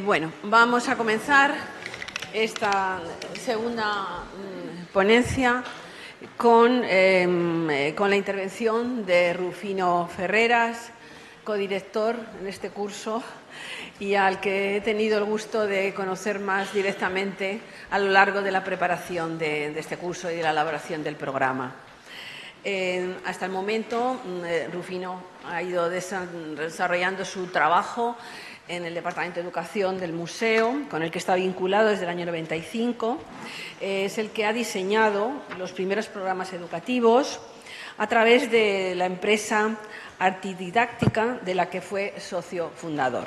Bueno, vamos a comenzar esta segunda ponencia con la intervención de Rufino Ferreras, codirector en este curso y al que he tenido el gusto de conocer más directamente a lo largo de la preparación de este curso y de la elaboración del programa. Hasta el momento, Rufino ha ido desarrollando su trabajo en el Departamento de Educación del Museo, con el que está vinculado desde el año 95. Es el que ha diseñado los primeros programas educativos a través de la empresa Artididáctica, de la que fue socio fundador.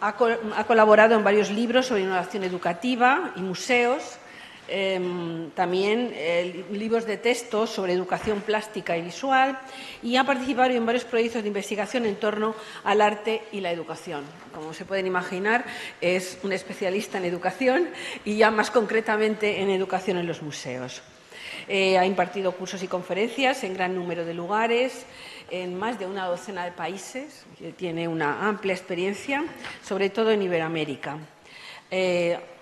Ha colaborado en varios libros sobre innovación educativa y museos, también libros de texto sobre educación plástica y visual, y ha participado en varios proyectos de investigación en torno al arte y la educación. Como se pueden imaginar, es un especialista en educación y ya más concretamente en educación en los museos. Ha impartido cursos y conferencias en gran número de lugares, en más de una docena de países. Tiene una amplia experiencia, sobre todo en Iberoamérica.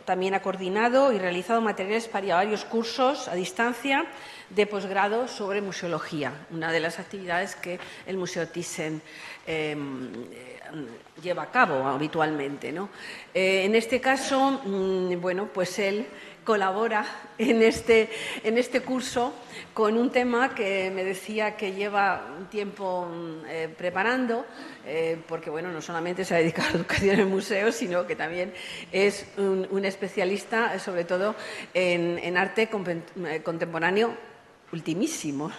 También ha coordinado y realizado materiales para varios cursos a distancia de posgrado sobre museología, una de las actividades que el Museo Thyssen lleva a cabo habitualmente, ¿no? En este caso, bueno, pues él colabora en este curso con un tema que me decía que lleva un tiempo preparando, porque bueno, no solamente se ha dedicado a la educación en museos, sino que también es un especialista, sobre todo en arte contemporáneo ultimísimo.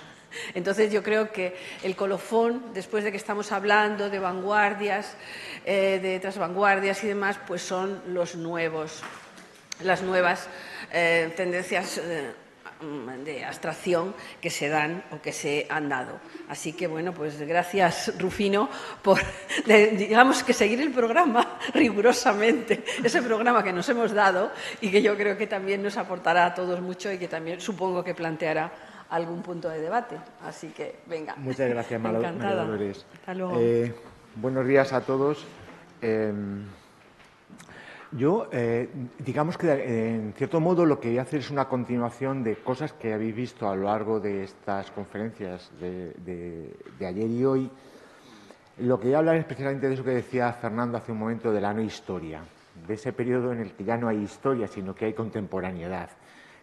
Entonces, yo creo que el colofón, después de que estamos hablando de vanguardias, de transvanguardias y demás, pues son las nuevas tendencias de abstracción que se dan o que se han dado. Así que, bueno, pues gracias, Rufino, por, digamos, que seguir el programa rigurosamente, ese programa que nos hemos dado y que yo creo que también nos aportará a todos mucho y que también supongo que planteará algún punto de debate. Así que, venga. Muchas gracias, María Dolores. Hasta luego. Buenos días a todos. Yo, digamos que, en cierto modo, lo que voy a hacer es una continuación de cosas que habéis visto a lo largo de estas conferencias de ayer y hoy. Lo que voy a hablar es precisamente de eso que decía Fernando hace un momento, de la no historia, de ese periodo en el que ya no hay historia, sino que hay contemporaneidad,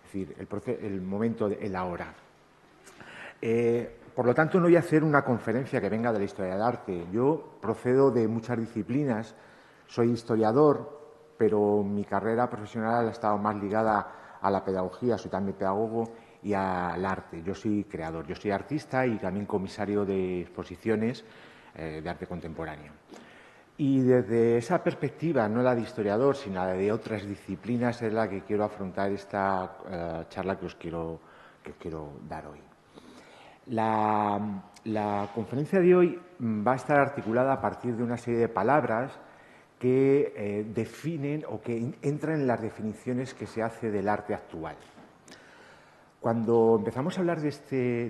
es decir, el momento, el ahora. Por lo tanto, no voy a hacer una conferencia que venga de la historia del arte. Yo procedo de muchas disciplinas, soy historiador, pero mi carrera profesional ha estado más ligada a la pedagogía, soy también pedagogo, y al arte. Yo soy creador, yo soy artista y también comisario de exposiciones de arte contemporáneo. Y desde esa perspectiva, no la de historiador, sino la de otras disciplinas, es la que quiero afrontar esta charla que os quiero dar hoy. La conferencia de hoy va a estar articulada a partir de una serie de palabras que definen o que entran en las definiciones que se hace del arte actual. Cuando empezamos a hablar de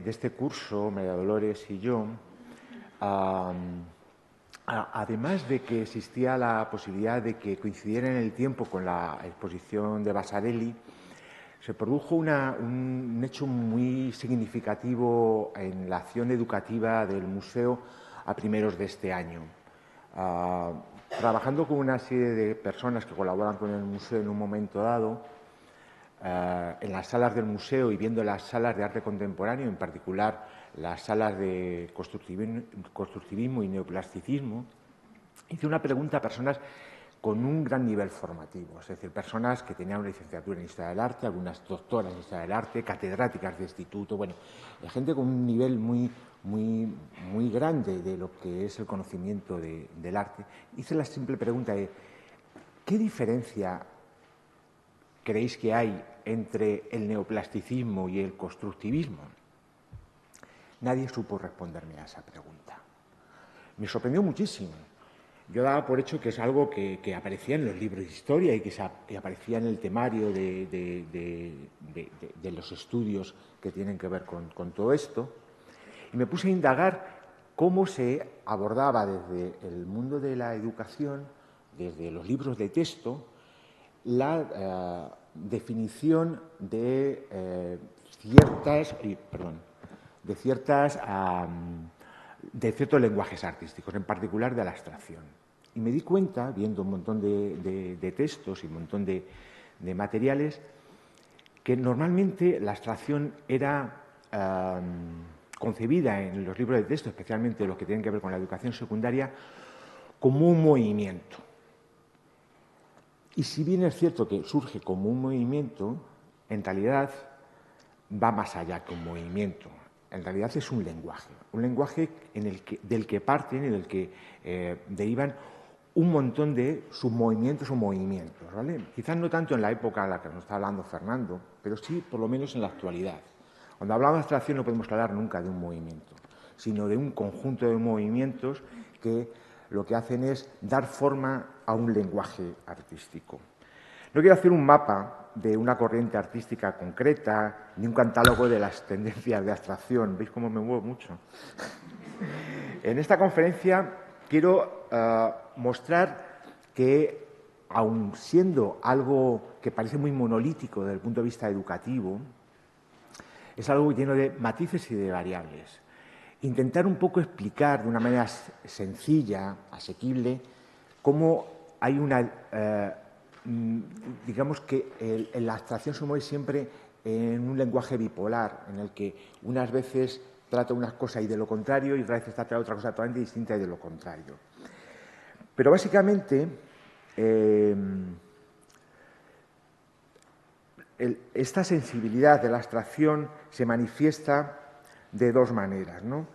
este curso, María Dolores y yo, además de que existía la posibilidad de que coincidiera en el tiempo con la exposición de Vasarely, se produjo un hecho muy significativo en la acción educativa del museo a primeros de este año. Trabajando con una serie de personas que colaboran con el museo en un momento dado, en las salas del museo y viendo las salas de arte contemporáneo, en particular las salas de constructivismo y neoplasticismo, hice una pregunta a personas con un gran nivel formativo, es decir, personas que tenían una licenciatura en Historia del Arte, algunas doctoras en Historia del Arte, catedráticas de instituto, bueno, gente con un nivel muy grande de lo que es el conocimiento del arte. Hice la simple pregunta de ¿qué diferencia creéis que hay entre el neoplasticismo y el constructivismo? Nadie supo responderme a esa pregunta. Me sorprendió muchísimo. Yo daba por hecho que es algo que aparecía en los libros de historia y que aparecía en el temario de los estudios que tienen que ver con todo esto. Y me puse a indagar cómo se abordaba desde el mundo de la educación desde los libros de texto la definición de ciertos lenguajes artísticos, en particular de la abstracción. Y me di cuenta, viendo un montón de textos y un montón de materiales, que normalmente la abstracción era concebida en los libros de texto, especialmente los que tienen que ver con la educación secundaria, como un movimiento. Y si bien es cierto que surge como un movimiento, en realidad va más allá que un movimiento. En realidad es un lenguaje del que parten y del que derivan un montón de submovimientos o movimientos, ¿vale? Quizás no tanto en la época en la que nos está hablando Fernando, pero sí por lo menos en la actualidad. Cuando hablamos de abstracción no podemos hablar nunca de un movimiento, sino de un conjunto de movimientos que lo que hacen es dar forma a un lenguaje artístico. No quiero hacer un mapa de una corriente artística concreta, ni un catálogo de las tendencias de abstracción. ¿Veis cómo me muevo mucho? En esta conferencia quiero mostrar que, aun siendo algo que parece muy monolítico desde el punto de vista educativo, es algo lleno de matices y de variables. Intentar un poco explicar de una manera sencilla, asequible, cómo hay una... digamos que la abstracción se mueve siempre en un lenguaje bipolar, en el que unas veces trata una cosa y de lo contrario, y otras veces trata otra cosa totalmente distinta y de lo contrario. Pero básicamente esta sensibilidad de la abstracción se manifiesta de dos maneras, ¿no?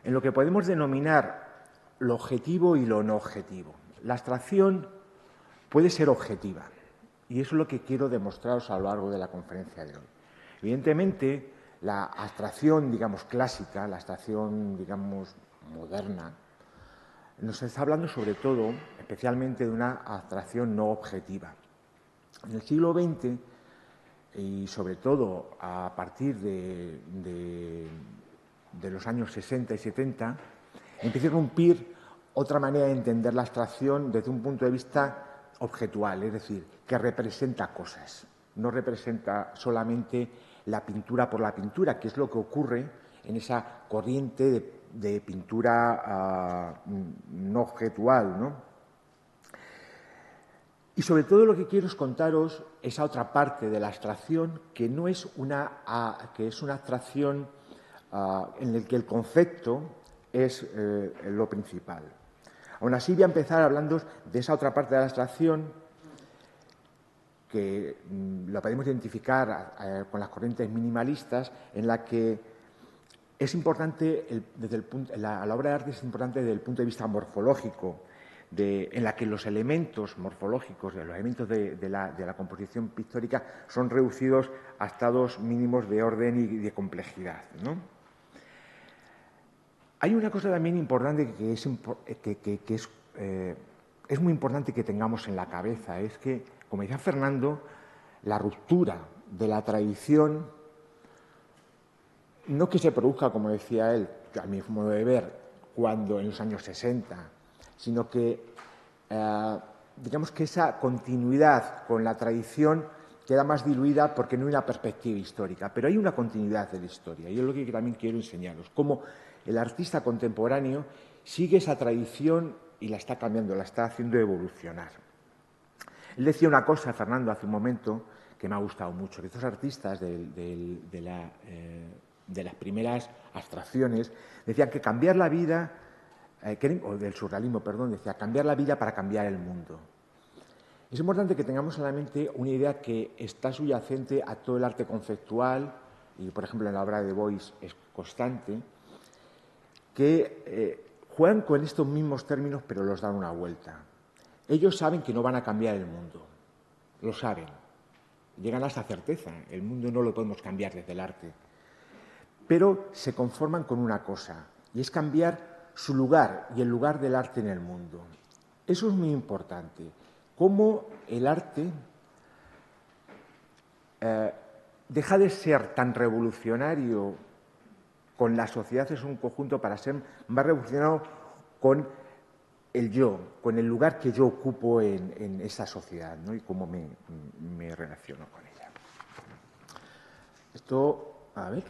En lo que podemos denominar lo objetivo y lo no objetivo. La abstracción puede ser objetiva, y eso es lo que quiero demostraros a lo largo de la conferencia de hoy. Evidentemente, la abstracción, digamos, clásica, la abstracción, digamos, moderna, nos está hablando sobre todo, especialmente, de una abstracción no objetiva. En el siglo XX, y sobre todo a partir de los años 60 y 70, empieza a irrumpir otra manera de entender la abstracción desde un punto de vista objetual, es decir, que representa cosas, no representa solamente la pintura por la pintura, que es lo que ocurre en esa corriente de pintura no objetual, ¿no? Y sobre todo lo que quiero es contaros esa otra parte de la abstracción que no es una abstracción en la que el concepto es lo principal. Aún así voy a empezar hablando de esa otra parte de la abstracción que la podemos identificar con las corrientes minimalistas, en la que es importante, la obra de arte es importante desde el punto de vista morfológico, en la que los elementos morfológicos, los elementos de la composición pictórica son reducidos a estados mínimos de orden y de complejidad, ¿no? Hay una cosa también importante que es muy importante que tengamos en la cabeza, es que, como decía Fernando, la ruptura de la tradición, no que se produzca, como decía él, a mi modo de ver, cuando en los años 60, sino que, digamos que esa continuidad con la tradición queda más diluida porque no hay una perspectiva histórica, pero hay una continuidad de la historia, y es lo que también quiero enseñaros, cómo el artista contemporáneo sigue esa tradición y la está cambiando, la está haciendo evolucionar. Él decía una cosa, Fernando, hace un momento, que me ha gustado mucho, que estos artistas de las primeras abstracciones decían que cambiar la vida, o del surrealismo, perdón, decía cambiar la vida para cambiar el mundo. Es importante que tengamos en la mente una idea que está subyacente a todo el arte conceptual, y por ejemplo en la obra de Beuys es constante, que juegan con estos mismos términos pero los dan una vuelta. Ellos saben que no van a cambiar el mundo, lo saben, llegan a esa certeza, el mundo no lo podemos cambiar desde el arte, pero se conforman con una cosa, y es cambiar su lugar y el lugar del arte en el mundo. Eso es muy importante, cómo el arte deja de ser tan revolucionario con la sociedad en un conjunto para ser más revolucionario con el yo, con el lugar que yo ocupo en esa sociedad, ¿no? Y cómo me relaciono con ella. Esto, a ver.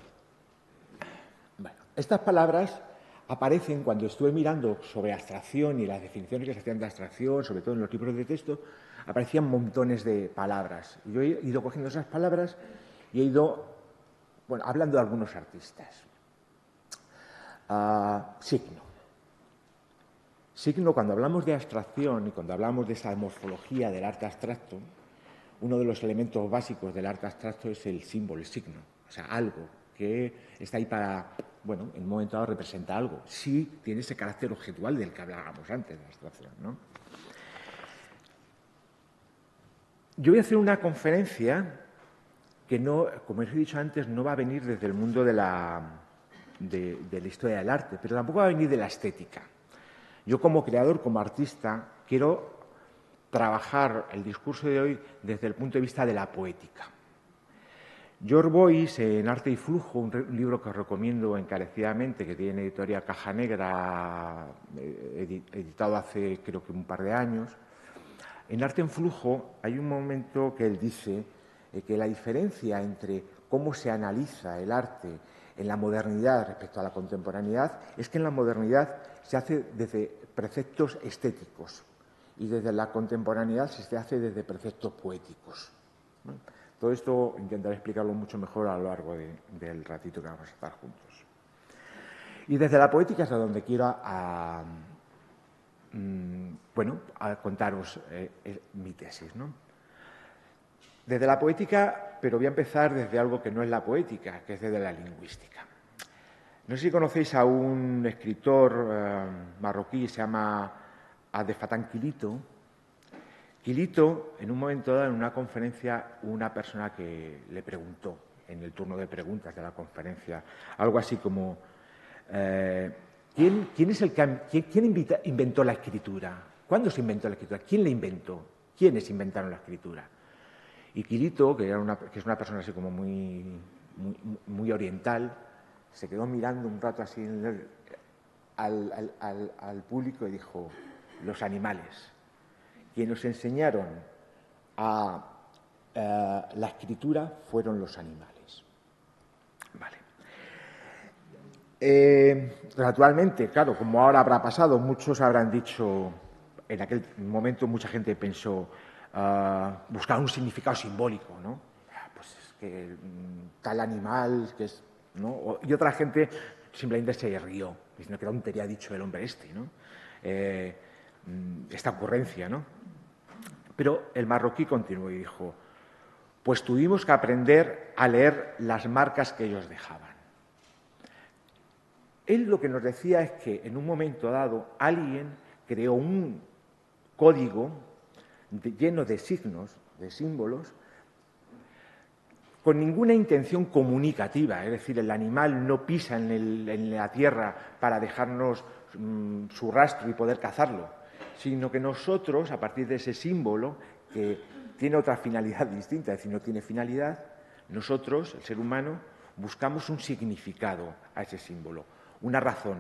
Bueno, estas palabras aparecen cuando estuve mirando sobre abstracción y las definiciones que se hacían de abstracción, sobre todo en los libros de texto, aparecían montones de palabras. Y yo he ido cogiendo esas palabras y he ido, bueno, hablando de algunos artistas. Signo. Signo, cuando hablamos de abstracción y cuando hablamos de esa morfología del arte abstracto, uno de los elementos básicos del arte abstracto es el símbolo, el signo, o sea, algo que está ahí para, bueno, en un momento dado representa algo. Sí tiene ese carácter objetual del que hablábamos antes de la abstracción, ¿no? Yo voy a hacer una conferencia que no, como os he dicho antes, no va a venir desde el mundo de la historia del arte, pero tampoco va a venir de la estética. Yo como creador, como artista, quiero trabajar el discurso de hoy desde el punto de vista de la poética. George Boyce, en Arte y Flujo, un libro que os recomiendo encarecidamente, que tiene editorial Caja Negra, editado hace creo que un par de años. En Arte en Flujo hay un momento que él dice que la diferencia entre cómo se analiza el arte en la modernidad respecto a la contemporaneidad es que en la modernidad se hace desde preceptos estéticos y desde la contemporaneidad se hace desde preceptos poéticos. Todo esto intentaré explicarlo mucho mejor a lo largo del ratito que vamos a estar juntos. Y desde la poética es a donde quiero contaros mi tesis, ¿no? Desde la poética, pero voy a empezar desde algo que no es la poética, que es desde la lingüística. No sé si conocéis a un escritor marroquí, se llama Abdel Fattah Quilito. Quilito, en un momento dado, en una conferencia, una persona que le preguntó, en el turno de preguntas de la conferencia, algo así como, ¿quién inventó la escritura? ¿Cuándo se inventó la escritura? ¿Quién la inventó? ¿Quiénes inventaron la escritura? Y Quilito, que es una persona así como muy oriental, se quedó mirando un rato así al público y dijo, los animales. Quienes nos enseñaron la escritura fueron los animales. Vale. Naturalmente, claro, como ahora habrá pasado, muchos habrán dicho, en aquel momento mucha gente pensó, buscar un significado simbólico, ¿no? Pues es que tal animal, que es, ¿no? Y otra gente simplemente se rió, diciendo que tontería ha dicho el hombre este, ¿no? Esta ocurrencia, ¿no? Pero el marroquí continuó y dijo, pues tuvimos que aprender a leer las marcas que ellos dejaban. Él lo que nos decía es que en un momento dado alguien creó un código lleno de signos, de símbolos, con ninguna intención comunicativa, es decir, el animal no pisa en la tierra para dejarnos su rastro y poder cazarlo, sino que nosotros, a partir de ese símbolo, que tiene otra finalidad distinta, es decir, no tiene finalidad, nosotros, el ser humano, buscamos un significado a ese símbolo, una razón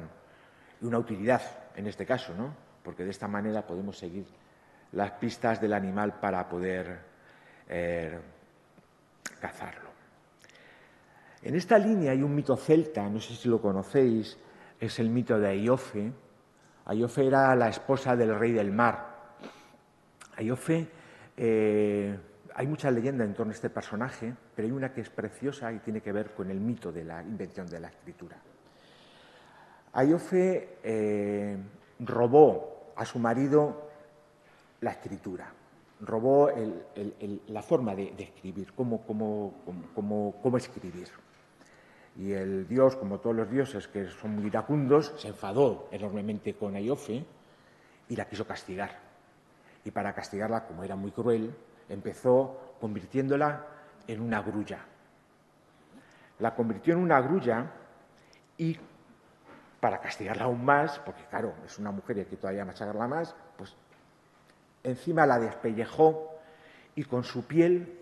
y una utilidad, en este caso, ¿no? Porque de esta manera podemos seguir las pistas del animal para poder cazarlo. En esta línea hay un mito celta, no sé si lo conocéis, es el mito de Aiofe. Aiofe era la esposa del rey del mar. Aiofe, hay muchas leyendas en torno a este personaje, pero hay una que es preciosa y tiene que ver con el mito de la invención de la escritura. Aiofe robó a su marido la escritura, robó la forma de escribir, cómo escribir. Y el dios, como todos los dioses que son muy iracundos, se enfadó enormemente con Aiofe y la quiso castigar. Y para castigarla, como era muy cruel, empezó convirtiéndola en una grulla. La convirtió en una grulla y para castigarla aún más, porque claro, es una mujer y hay que todavía machacarla más, pues encima la despellejó y con su piel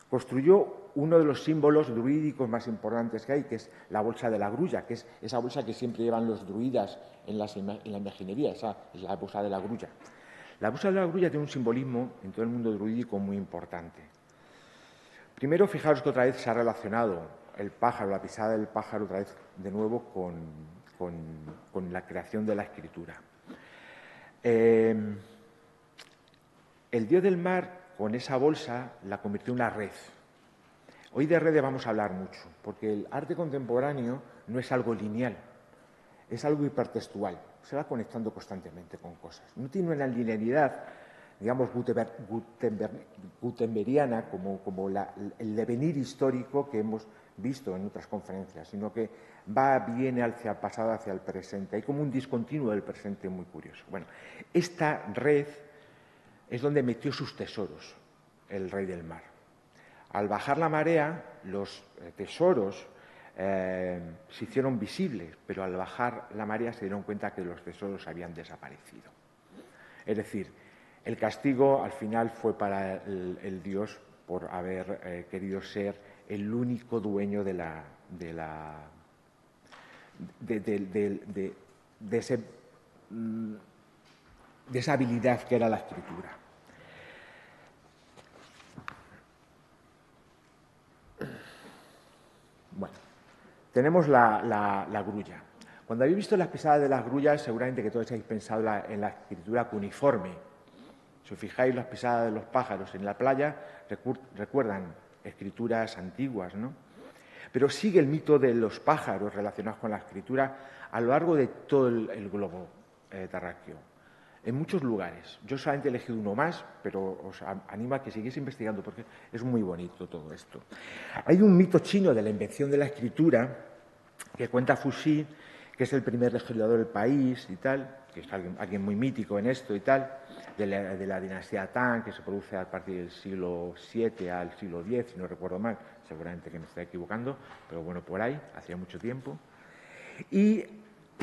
construyó uno de los símbolos druídicos más importantes que hay, que es la bolsa de la grulla, que es esa bolsa que siempre llevan los druidas en la imaginería, esa es la bolsa de la grulla. La bolsa de la grulla tiene un simbolismo en todo el mundo druídico muy importante. Primero, fijaros que otra vez se ha relacionado el pájaro, la pisada del pájaro, otra vez de nuevo con la creación de la escritura. El dios del mar, con esa bolsa, la convirtió en una red. Hoy de redes vamos a hablar mucho, porque el arte contemporáneo no es algo lineal, es algo hipertextual, se va conectando constantemente con cosas. No tiene una linealidad, digamos, gutenbergiana, como el devenir histórico que hemos visto en otras conferencias, sino que viene hacia el pasado, hacia el presente. Hay como un discontinuo del presente muy curioso. Bueno, esta red es donde metió sus tesoros el rey del mar. Al bajar la marea, los tesoros se hicieron visibles, pero al bajar la marea se dieron cuenta que los tesoros habían desaparecido. Es decir, el castigo al final fue para el dios por haber querido ser el único dueño de esa habilidad que era la escritura. Bueno, tenemos la grulla. Cuando habéis visto las pisadas de las grullas, seguramente que todos habéis pensado en la escritura cuneiforme. Si os fijáis, las pisadas de los pájaros en la playa recuerdan escrituras antiguas, ¿no? Pero sigue el mito de los pájaros relacionados con la escritura a lo largo de todo el globo terráqueo, en muchos lugares. Yo solamente he elegido uno más, pero os animo a que sigáis investigando porque es muy bonito todo esto. Hay un mito chino de la invención de la escritura que cuenta Fuxi, que es el primer legislador del país y tal, que es alguien muy mítico en esto y tal, de la dinastía Tang, que se produce a partir del siglo VII al siglo X, si no recuerdo mal, seguramente que me estoy equivocando, pero bueno, por ahí, hacía mucho tiempo. Y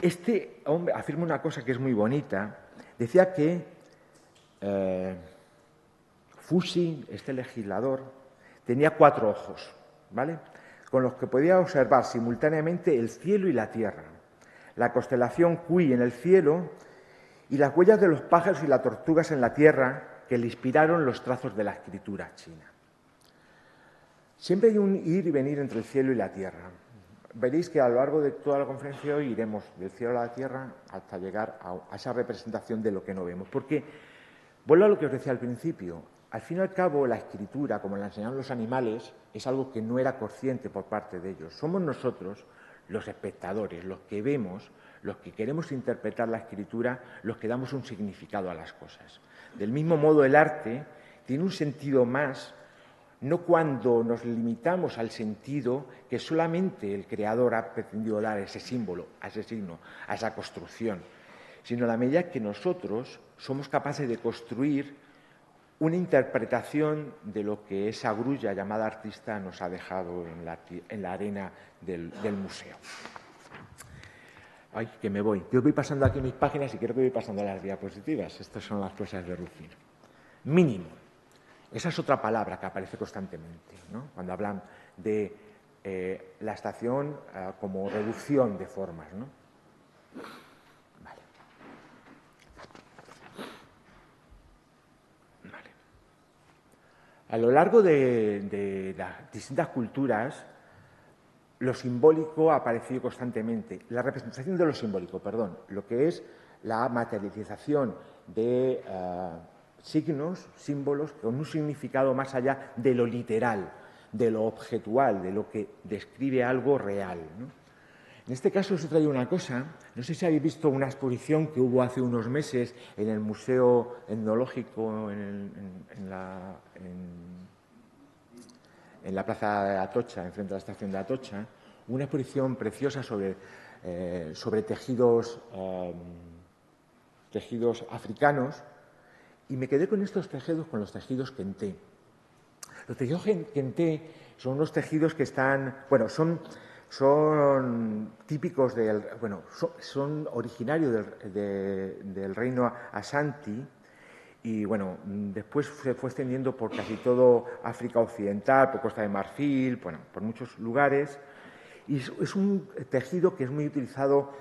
este hombre afirma una cosa que es muy bonita. Decía que Fuxi, este legislador, tenía 4 ojos, ¿vale?, con los que podía observar simultáneamente el cielo y la tierra, la constelación Cui en el cielo y las huellas de los pájaros y las tortugas en la tierra que le inspiraron los trazos de la escritura china. Siempre hay un ir y venir entre el cielo y la tierra. Veréis que a lo largo de toda la conferencia hoy iremos del cielo a la tierra hasta llegar a esa representación de lo que no vemos. Porque, vuelvo a lo que os decía al principio, al fin y al cabo la escritura, como la enseñaron los animales, es algo que no era consciente por parte de ellos. Somos nosotros, los espectadores, los que vemos, los que queremos interpretar la escritura, los que damos un significado a las cosas. Del mismo modo, el arte tiene un sentido más, no cuando nos limitamos al sentido que solamente el creador ha pretendido dar a ese símbolo, a ese signo, a esa construcción, sino a la medida que nosotros somos capaces de construir una interpretación de lo que esa grulla llamada artista nos ha dejado en la arena del museo. Ay, que me voy. Yo voy pasando aquí mis páginas y creo que voy pasando las diapositivas. Estas son las cosas de Rufino. Mínimo. Esa es otra palabra que aparece constantemente, ¿no?, cuando hablan de la estación como reducción de formas, ¿no? Vale. Vale. A lo largo de las distintas culturas, lo simbólico ha aparecido constantemente. La representación de lo simbólico, perdón, lo que es la materialización de signos, símbolos, con un significado más allá de lo literal, de lo objetual, de lo que describe algo real, ¿no? En este caso os he traído una cosa. No sé si habéis visto una exposición que hubo hace unos meses en el Museo Etnológico en la plaza de Atocha, enfrente de la estación de Atocha, una exposición preciosa sobre tejidos africanos, y me quedé con estos tejidos, con los tejidos Kenté. Los tejidos Kenté son unos tejidos que están, bueno, son típicos son originarios del reino Ashanti Y bueno, después se fue extendiendo por casi todo África Occidental, por Costa de Marfil, bueno, por muchos lugares. Y es un tejido que es muy utilizado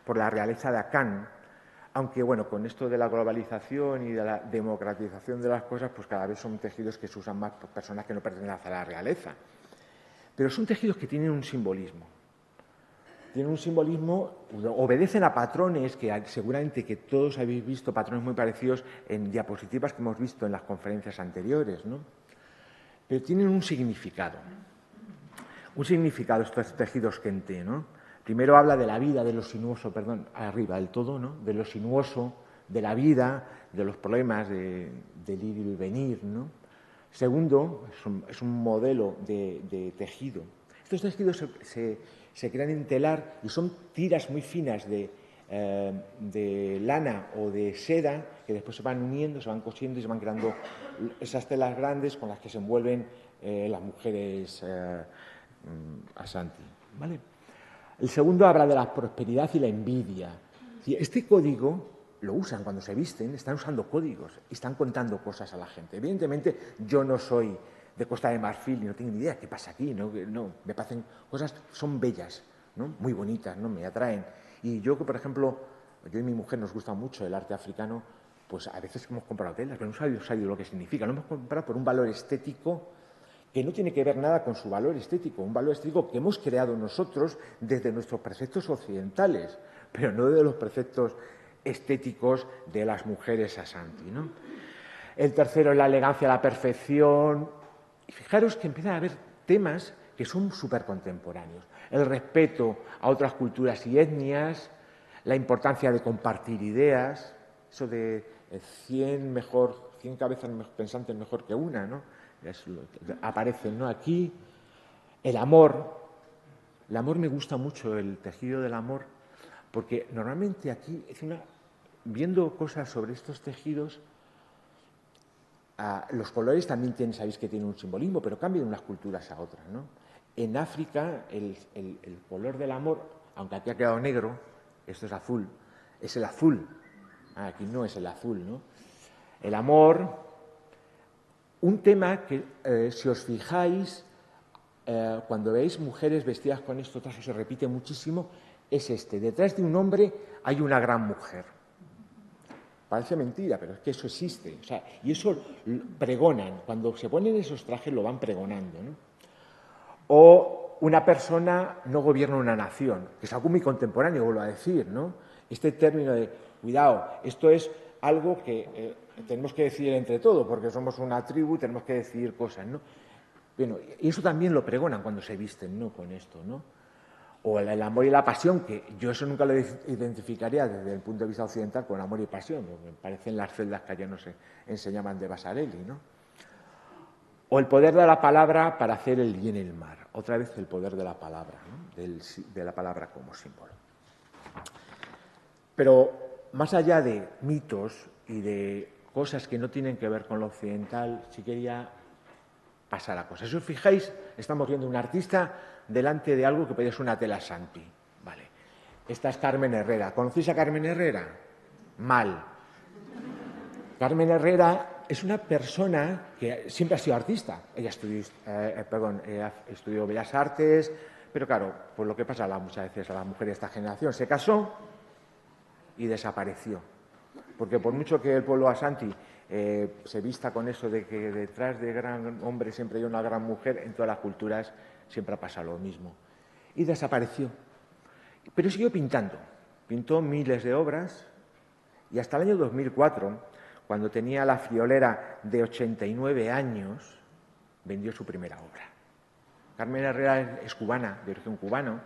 por la realeza de Akan, aunque bueno, con esto de la globalización y de la democratización de las cosas, pues cada vez son tejidos que se usan más por personas que no pertenecen a la realeza. Pero son tejidos que tienen un simbolismo. Tienen un simbolismo, obedecen a patrones que seguramente que todos habéis visto, patrones muy parecidos en diapositivas que hemos visto en las conferencias anteriores, ¿no? Pero tienen un significado estos tejidos Kente, ¿no? Primero habla de la vida, de lo sinuoso, perdón, arriba del todo, ¿no? De lo sinuoso, de la vida, de los problemas del ir y el venir, ¿no? Segundo, es un modelo de tejido. Estos tejidos se crean en telar y son tiras muy finas de lana o de seda que después se van uniendo, se van cosiendo y se van creando esas telas grandes con las que se envuelven las mujeres Asanti, ¿vale? El segundo habla de la prosperidad y la envidia. Este código lo usan cuando se visten, están usando códigos, están contando cosas a la gente. Evidentemente, yo no soy de Costa de Marfil y no tengo ni idea qué pasa aquí, ¿no? Me parecen cosas, son bellas, ¿no? Muy bonitas, ¿no? Me atraen. Y yo, por ejemplo, yo y mi mujer nos gusta mucho el arte africano, pues a veces hemos comprado telas, pero no sabemos lo que significa. Lo hemos comprado por un valor estético que no tiene que ver nada con su valor estético, un valor estético que hemos creado nosotros desde nuestros preceptos occidentales, pero no de los preceptos estéticos de las mujeres Asanti, ¿no? El tercero es la elegancia, la perfección. Y fijaros que empiezan a haber temas que son súper contemporáneos. El respeto a otras culturas y etnias, la importancia de compartir ideas, eso de 100 cabezas pensantes mejor que una, ¿no? Aparecen, ¿no? Aquí el amor me gusta mucho, el tejido del amor, porque normalmente aquí viendo cosas sobre estos tejidos, los colores también sabéis que tienen un simbolismo, pero cambian de unas culturas a otras, ¿no? En África el color del amor, aunque aquí ha quedado negro, esto es azul, es el azul. Aquí no es el azul, ¿no? El amor. Un tema que, si os fijáis, cuando veis mujeres vestidas con estos trajes, se repite muchísimo, es este. Detrás de un hombre hay una gran mujer. Parece mentira, pero es que eso existe. O sea, y eso pregonan. Cuando se ponen esos trajes lo van pregonando, ¿no? O una persona no gobierna una nación, que es algo muy contemporáneo, vuelvo a decir, ¿no? Este término de, cuidado, esto es algo que tenemos que decidir entre todos, porque somos una tribu, tenemos que decidir cosas, ¿no? Bueno, y eso también lo pregonan cuando se visten, ¿no? Con esto, ¿no? O el amor y la pasión, que yo eso nunca lo identificaría desde el punto de vista occidental con amor y pasión, me parecen las celdas que allá nos enseñaban de Vasarely, ¿no? O el poder de la palabra para hacer el bien y el mal. Otra vez el poder de la palabra, ¿no? De la palabra como símbolo. Pero más allá de mitos y de cosas que no tienen que ver con lo occidental, sí quería pasar a cosas. Si os fijáis, estamos viendo un artista delante de algo que puede ser una tela Santi. Vale. Esta es Carmen Herrera. ¿Conocéis a Carmen Herrera? Mal. Carmen Herrera es una persona que siempre ha sido artista. Ella estudió Bellas Artes, pero claro, pues lo que pasa muchas veces a las mujeres de esta generación, se casó y desapareció. Porque por mucho que el pueblo Asanti se vista con eso de que detrás de gran hombre siempre hay una gran mujer, en todas las culturas siempre ha pasado lo mismo. Y desapareció. Pero siguió pintando. Pintó miles de obras y hasta el año 2004, cuando tenía la friolera de 89 años, vendió su primera obra. Carmen Herrera es cubana, de origen cubano,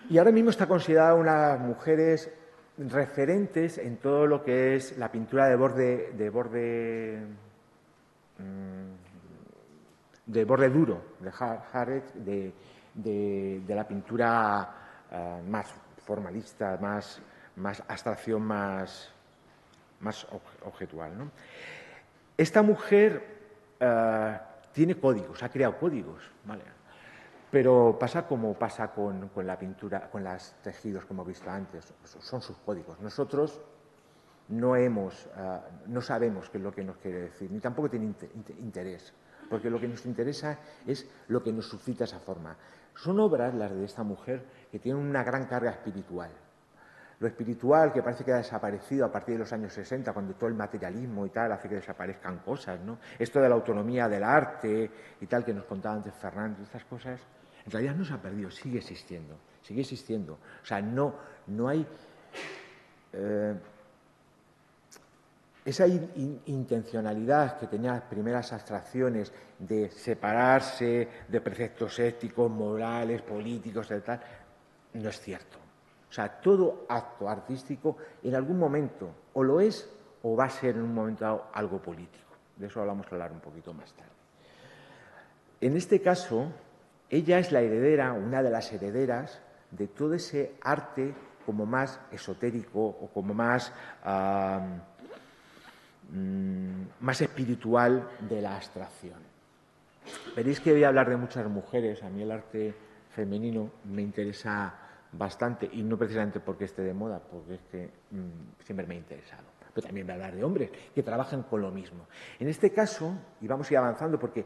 y ahora mismo está considerada una de las mujeres referentes en todo lo que es la pintura de borde duro, de Jarret, de la pintura más formalista, más abstracción, más objetual, ¿no? Esta mujer tiene códigos, ha creado códigos, ¿vale? Pero pasa como pasa con la pintura, con los tejidos que hemos visto antes, son sus códigos. Nosotros no sabemos qué es lo que nos quiere decir, ni tampoco tiene interés, porque lo que nos interesa es lo que nos suscita esa forma. Son obras, las de esta mujer, que tienen una gran carga espiritual. Lo espiritual, que parece que ha desaparecido a partir de los años 60, cuando todo el materialismo y tal hace que desaparezcan cosas, ¿no? Esto de la autonomía del arte y tal, que nos contaba antes Fernández, estas cosas, en realidad no se ha perdido, sigue existiendo, sigue existiendo. O sea, no hay esa intencionalidad que tenían las primeras abstracciones de separarse de preceptos éticos, morales, políticos, tal, no es cierto. O sea, todo acto artístico en algún momento o lo es o va a ser en un momento dado algo político. De eso vamos a hablar un poquito más tarde. En este caso, ella es la heredera, una de las herederas de todo ese arte como más esotérico o como más espiritual de la abstracción. Veréis que voy a hablar de muchas mujeres. A mí el arte femenino me interesa bastante, y no precisamente porque esté de moda, porque es que siempre me ha interesado. Pero también voy a hablar de hombres que trabajan con lo mismo. En este caso, y vamos a ir avanzando porque,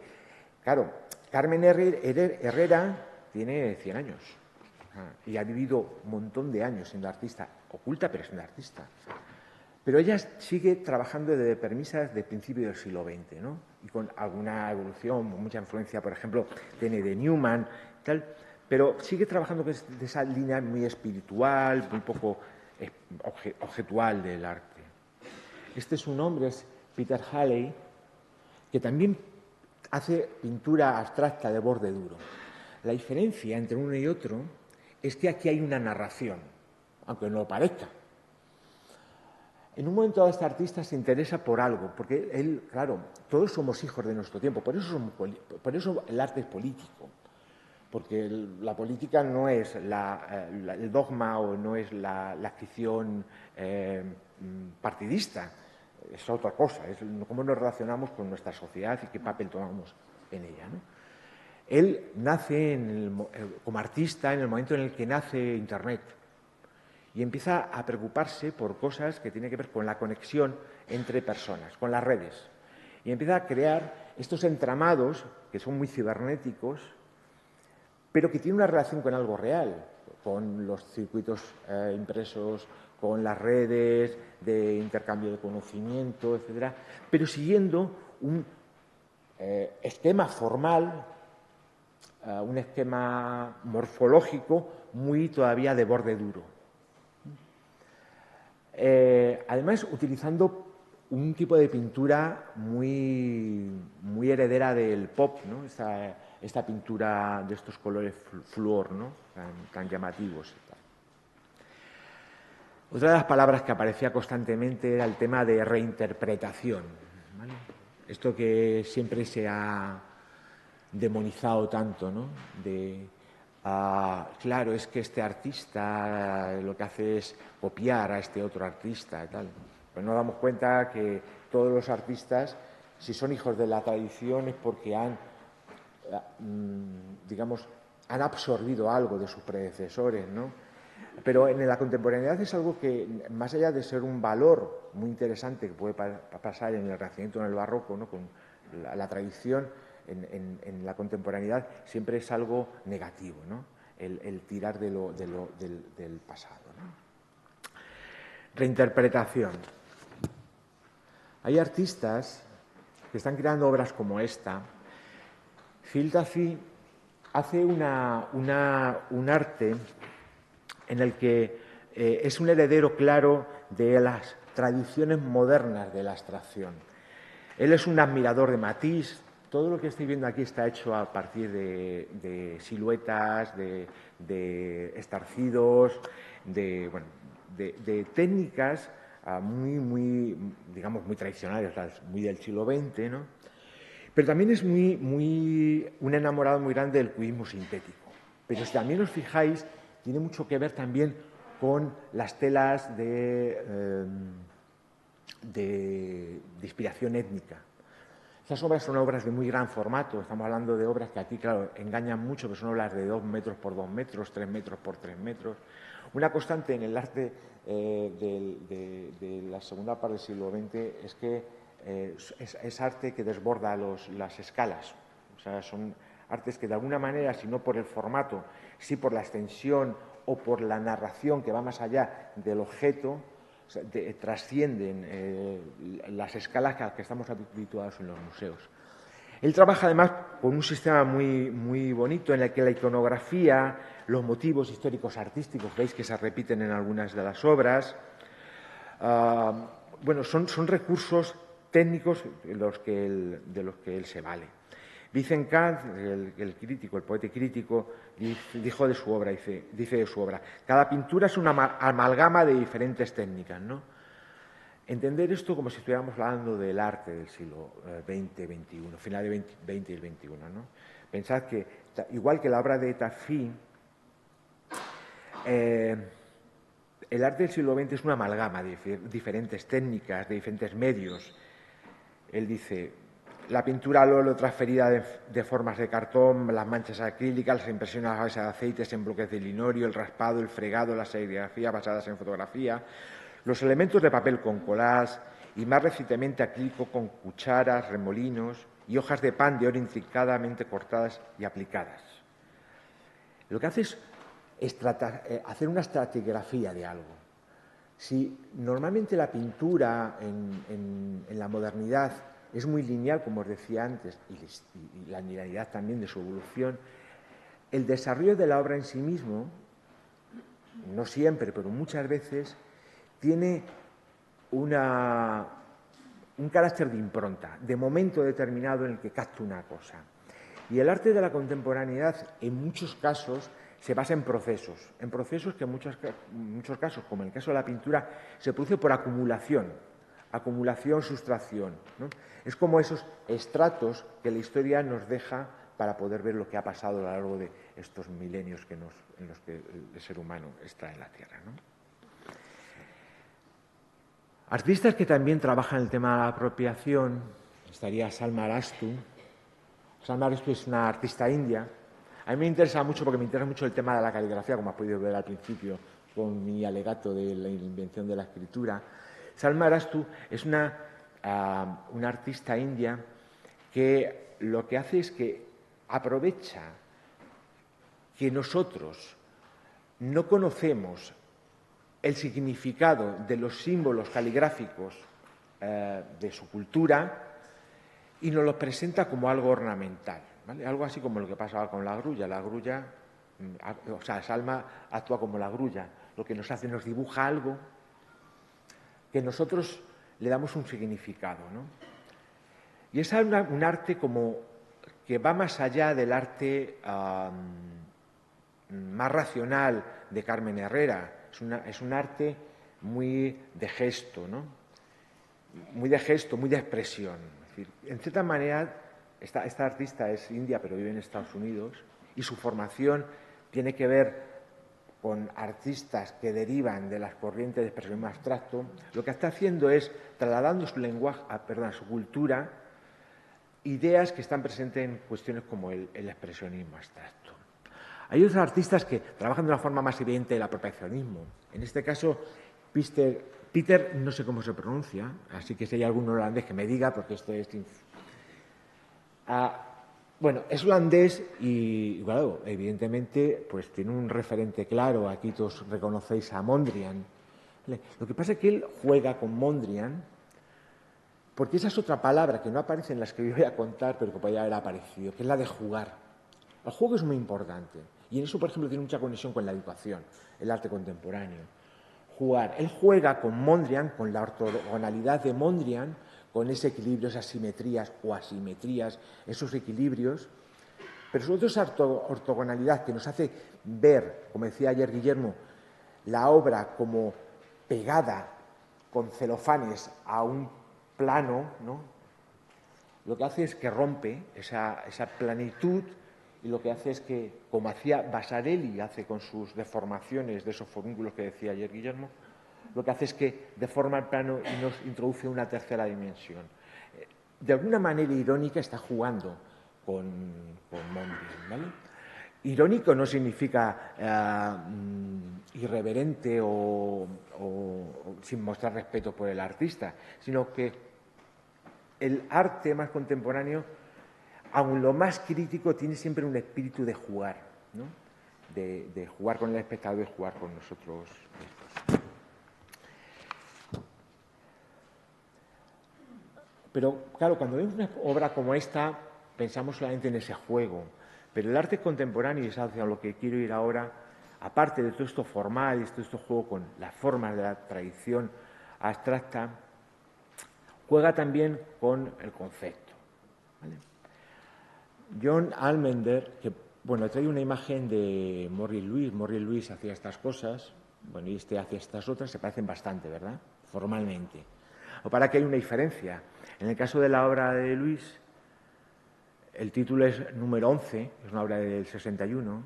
claro, Carmen Herrera tiene 100 años y ha vivido un montón de años siendo artista, oculta pero siendo artista. Pero ella sigue trabajando desde premisas del principio del siglo XX, ¿no? Y con alguna evolución, mucha influencia, por ejemplo, tiene de Newman, tal, pero sigue trabajando de esa línea muy espiritual, muy poco objetual del arte. Este es un hombre, es Peter Halley, que también hace pintura abstracta de borde duro. La diferencia entre uno y otro es que aquí hay una narración, aunque no lo parezca. En un momento dado este artista se interesa por algo, porque él, claro, todos somos hijos de nuestro tiempo, por eso el arte es político, porque la política no es el dogma o no es la afición partidista, es otra cosa, es cómo nos relacionamos con nuestra sociedad y qué papel tomamos en ella, ¿no? Él nace como artista en el momento en el que nace Internet y empieza a preocuparse por cosas que tienen que ver con la conexión entre personas, con las redes. Y empieza a crear estos entramados que son muy cibernéticos, pero que tienen una relación con algo real, con los circuitos impresos, con las redes de intercambio de conocimiento, etcétera, pero siguiendo un esquema formal, un esquema morfológico muy todavía de borde duro. Además, utilizando un tipo de pintura muy heredera del pop, ¿no? Esta pintura de estos colores fluor, ¿no? tan llamativos. Otra de las palabras que aparecía constantemente era el tema de reinterpretación, ¿vale? Esto que siempre se ha demonizado tanto, ¿no? Claro, es que este artista lo que hace es copiar a este otro artista y tal. Pues nos damos cuenta que todos los artistas, si son hijos de la tradición, es porque han absorbido algo de sus predecesores, ¿no? Pero en la contemporaneidad es algo que, más allá de ser un valor muy interesante que puede pasar en el Renacimiento o en el Barroco, ¿no? Con la tradición, en la contemporaneidad siempre es algo negativo, ¿no? El tirar del pasado, ¿no? Reinterpretación. Hay artistas que están creando obras como esta. Phil Duffy hace un arte en el que es un heredero claro de las tradiciones modernas de la abstracción. Él es un admirador de Matisse. Todo lo que estoy viendo aquí está hecho a partir de siluetas, de estarcidos, de técnicas muy tradicionales, muy del siglo XX, ¿no? Pero también es un enamorado muy grande del cubismo sintético. Pero si también os fijáis, tiene mucho que ver también con las telas de inspiración étnica. Es Estas obras son obras de muy gran formato, estamos hablando de obras que aquí, claro, engañan mucho, pero son obras de 2 metros por 2 metros, 3 metros por 3 metros. Una constante en el arte de la segunda parte del siglo XX es que es arte que desborda las escalas. O sea, son artes que de alguna manera, si no por el formato, sí por la extensión o por la narración que va más allá del objeto, o sea, trascienden las escalas a las que estamos habituados en los museos. Él trabaja además con un sistema muy bonito en el que la iconografía, los motivos históricos artísticos, veis que se repiten en algunas de las obras, bueno, son recursos técnicos de los que él se vale. Vincent Kant, el crítico, el poeta crítico, dice de su obra, cada pintura es una amalgama de diferentes técnicas, ¿no? Entender esto como si estuviéramos hablando del arte del siglo XX-XXI, final del XX y el XXI, ¿no? Pensad que, igual que la obra de Tafi, el arte del siglo XX es una amalgama de diferentes técnicas, de diferentes medios. Él dice, la pintura al óleo transferida de formas de cartón, las manchas acrílicas, las impresiones a base de aceites en bloques de linorio, el raspado, el fregado, la serigrafía basadas en fotografía, los elementos de papel con collage y más recientemente acrílico con cucharas, remolinos y hojas de pan de oro intricadamente cortadas y aplicadas. Lo que hace es hacer una estratigrafía de algo. Si normalmente la pintura en la modernidad es muy lineal, como os decía antes, y la linealidad también de su evolución, el desarrollo de la obra en sí mismo, no siempre, pero muchas veces, tiene un carácter de impronta, de momento determinado en el que capta una cosa. Y el arte de la contemporaneidad, en muchos casos, se basa en procesos que en muchos casos, como en el caso de la pintura, se produce por acumulación, sustracción, ¿no? Es como esos estratos que la historia nos deja para poder ver lo que ha pasado a lo largo de estos milenios en los que el ser humano está en la Tierra, ¿no? Artistas que también trabajan el tema de la apropiación, estaría Salma Arastu. Salma Arastu es una artista india. A mí me interesa mucho porque me interesa mucho el tema de la caligrafía, como has podido ver al principio con mi alegato de la invención de la escritura. Salma Arastu es una artista india que lo que hace es que aprovecha que nosotros no conocemos el significado de los símbolos caligráficos de su cultura y nos los presenta como algo ornamental, ¿vale? Algo así como lo que pasaba con la grulla. La grulla, o sea, Salma actúa como la grulla. Lo que nos hace, nos dibuja algo que nosotros le damos un significado, ¿no? Y es un arte como que va más allá del arte más racional de Carmen Herrera. Es un arte muy de gesto, ¿no? Muy de gesto, muy de expresión. Es decir, en cierta manera, esta artista es india, pero vive en Estados Unidos, y su formación tiene que ver con artistas que derivan de las corrientes de expresionismo abstracto. Lo que está haciendo es trasladando su lenguaje, su cultura, ideas que están presentes en cuestiones como el expresionismo abstracto. Hay otros artistas que trabajan de una forma más evidente el apropiacionismo. En este caso, Peter, no sé cómo se pronuncia, así que si hay algún holandés que me diga, porque esto es... bueno, es holandés y, bueno, evidentemente, pues tiene un referente claro. Aquí todos reconocéis a Mondrian. Lo que pasa es que él juega con Mondrian, porque esa es otra palabra que no aparece en las que yo voy a contar, pero que podría haber aparecido, que es la de jugar. El juego es muy importante. Y en eso, por ejemplo, tiene mucha conexión con la educación, el arte contemporáneo. Jugar. Él juega con Mondrian, con la ortogonalidad de Mondrian, con ese equilibrio, esas simetrías o asimetrías, esos equilibrios. Pero sobre todo esa ortogonalidad que nos hace ver, como decía ayer Guillermo, la obra como pegada con celofanes a un plano, ¿no? Lo que hace es que rompe esa planitud. Y lo que hace es que, como hacía Vasarely, hace con sus deformaciones de esos forúnculos que decía ayer Guillermo, lo que hace es que deforma el plano y nos introduce una tercera dimensión. de alguna manera irónica, está jugando con Mondrian, ¿vale? Irónico no significa irreverente o sin mostrar respeto por el artista, sino que el arte más contemporáneo, aun lo más crítico, tiene siempre un espíritu de jugar, ¿no? De jugar con el espectador y jugar con nosotros mismos. Pero, claro, cuando vemos una obra como esta, pensamos solamente en ese juego. Pero el arte contemporáneo, y es hacia lo que quiero ir ahora, aparte de todo esto formal y todo esto juego con las formas de la tradición abstracta, juega también con el concepto, ¿vale? John Almender, que, bueno, trae una imagen de Morris Louis. Morris Louis hacía estas cosas, bueno, y este hacía estas otras, se parecen bastante, ¿verdad? Formalmente. O para que hay una diferencia. En el caso de la obra de Louis, el título es número 11, es una obra del 61,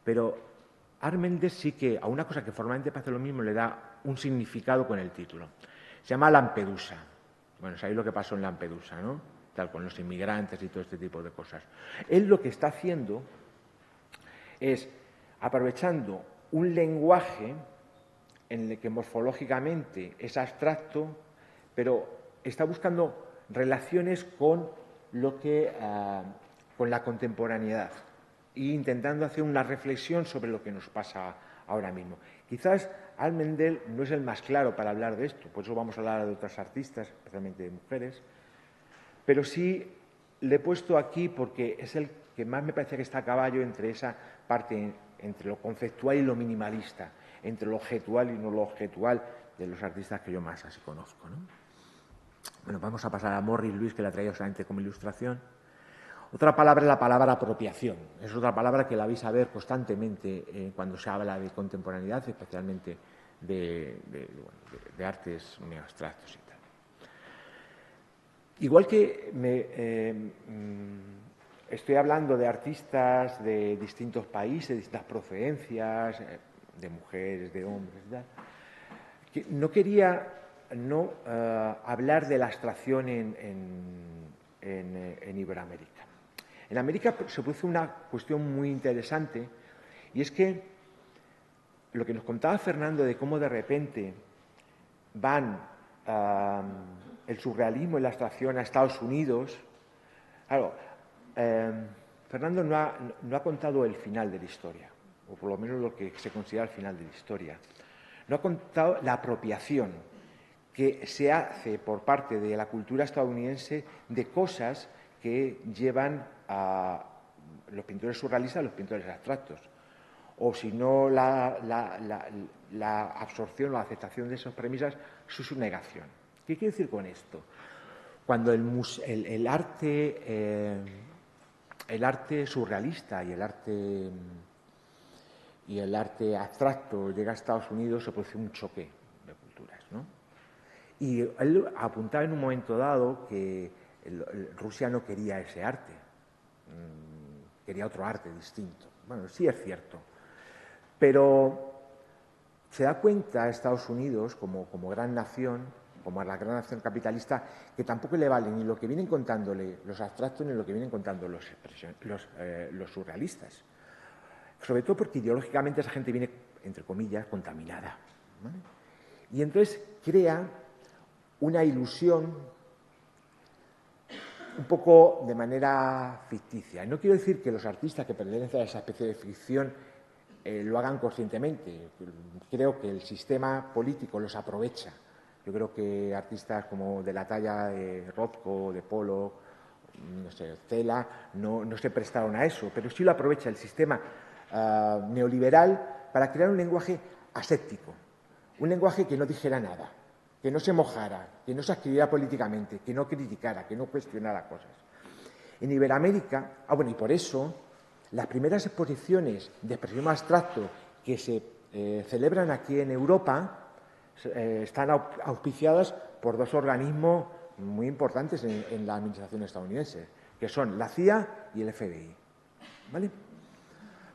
pero Almender sí que a una cosa que formalmente parece lo mismo le da un significado con el título. Se llama Lampedusa. Bueno, sabéis lo que pasó en Lampedusa, ¿no? Tal, con los inmigrantes y todo este tipo de cosas. Él lo que está haciendo es aprovechando un lenguaje en el que morfológicamente es abstracto, pero está buscando relaciones con lo que con la contemporaneidad e intentando hacer una reflexión sobre lo que nos pasa ahora mismo. Quizás Almender no es el más claro para hablar de esto, por eso vamos a hablar de otras artistas, especialmente de mujeres, pero sí le he puesto aquí porque es el que más me parece que está a caballo entre esa parte, entre lo conceptual y lo minimalista, entre lo objetual y no lo objetual de los artistas que yo más así conozco, ¿no? Bueno, vamos a pasar a Morris Louis, que la traigo solamente como ilustración. Otra palabra es la palabra apropiación. Es otra palabra que la vais a ver constantemente cuando se habla de contemporaneidad, especialmente de artes muy abstractos y tal. Igual que estoy hablando de artistas de distintos países, de distintas procedencias, de mujeres, de hombres, y tal, que no quería hablar de la abstracción en Iberoamérica. En América se produce una cuestión muy interesante, y es que lo que nos contaba Fernando de cómo de repente van el surrealismo y la abstracción a Estados Unidos. Claro, Fernando no ha contado el final de la historia, o por lo menos lo que se considera el final de la historia. No ha contado la apropiación que se hace por parte de la cultura estadounidense de cosas que llevan a los pintores surrealistas a los pintores abstractos. O si no, la absorción o la aceptación de esas premisas, su negación. ¿Qué quiero decir con esto? Cuando el arte surrealista y el arte abstracto llega a Estados Unidos, se produce un choque de culturas, ¿no? Y él apuntaba en un momento dado que Rusia no quería ese arte, quería otro arte distinto. Bueno, sí es cierto, pero se da cuenta Estados Unidos como gran nación, como la gran nación capitalista, que tampoco le vale ni lo que vienen contándole los abstractos ni lo que vienen contando los surrealistas. Sobre todo porque ideológicamente esa gente viene, entre comillas, contaminada, ¿vale? Y entonces crea una ilusión un poco de manera ficticia. No quiero decir que los artistas que pertenecen a esa especie de ficción lo hagan conscientemente. Creo que el sistema político los aprovecha. Yo creo que artistas como de la talla de Rothko, de Pollock, no sé, Cela, no se prestaron a eso, pero sí lo aprovecha el sistema neoliberal para crear un lenguaje aséptico, un lenguaje que no dijera nada, que no se mojara, que no se escribiera políticamente, que no criticara, que no cuestionara cosas. En Iberoamérica, y por eso las primeras exposiciones de expresión abstracto que se celebran aquí en Europa están auspiciadas por dos organismos muy importantes en la administración estadounidense, que son la CIA y el FBI, ¿vale?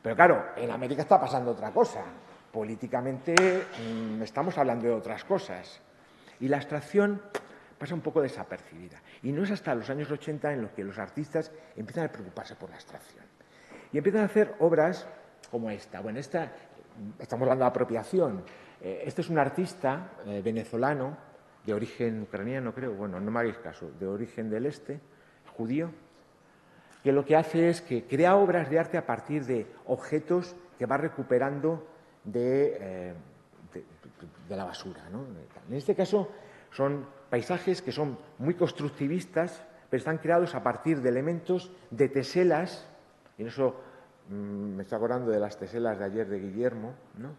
Pero claro, en América está pasando otra cosa. Políticamente estamos hablando de otras cosas. Y la abstracción pasa un poco desapercibida. Y no es hasta los años 80 en los que los artistas empiezan a preocuparse por la abstracción. Y empiezan a hacer obras como esta. Bueno, esta, estamos hablando de apropiación. Este es un artista venezolano, de origen ucraniano, creo, bueno, no me hagáis caso, de origen del este, judío, que lo que hace es que crea obras de arte a partir de objetos que va recuperando de la basura, ¿no? En este caso son paisajes que son muy constructivistas, pero están creados a partir de elementos de teselas, y en eso me estoy acordando de las teselas de ayer de Guillermo, ¿no?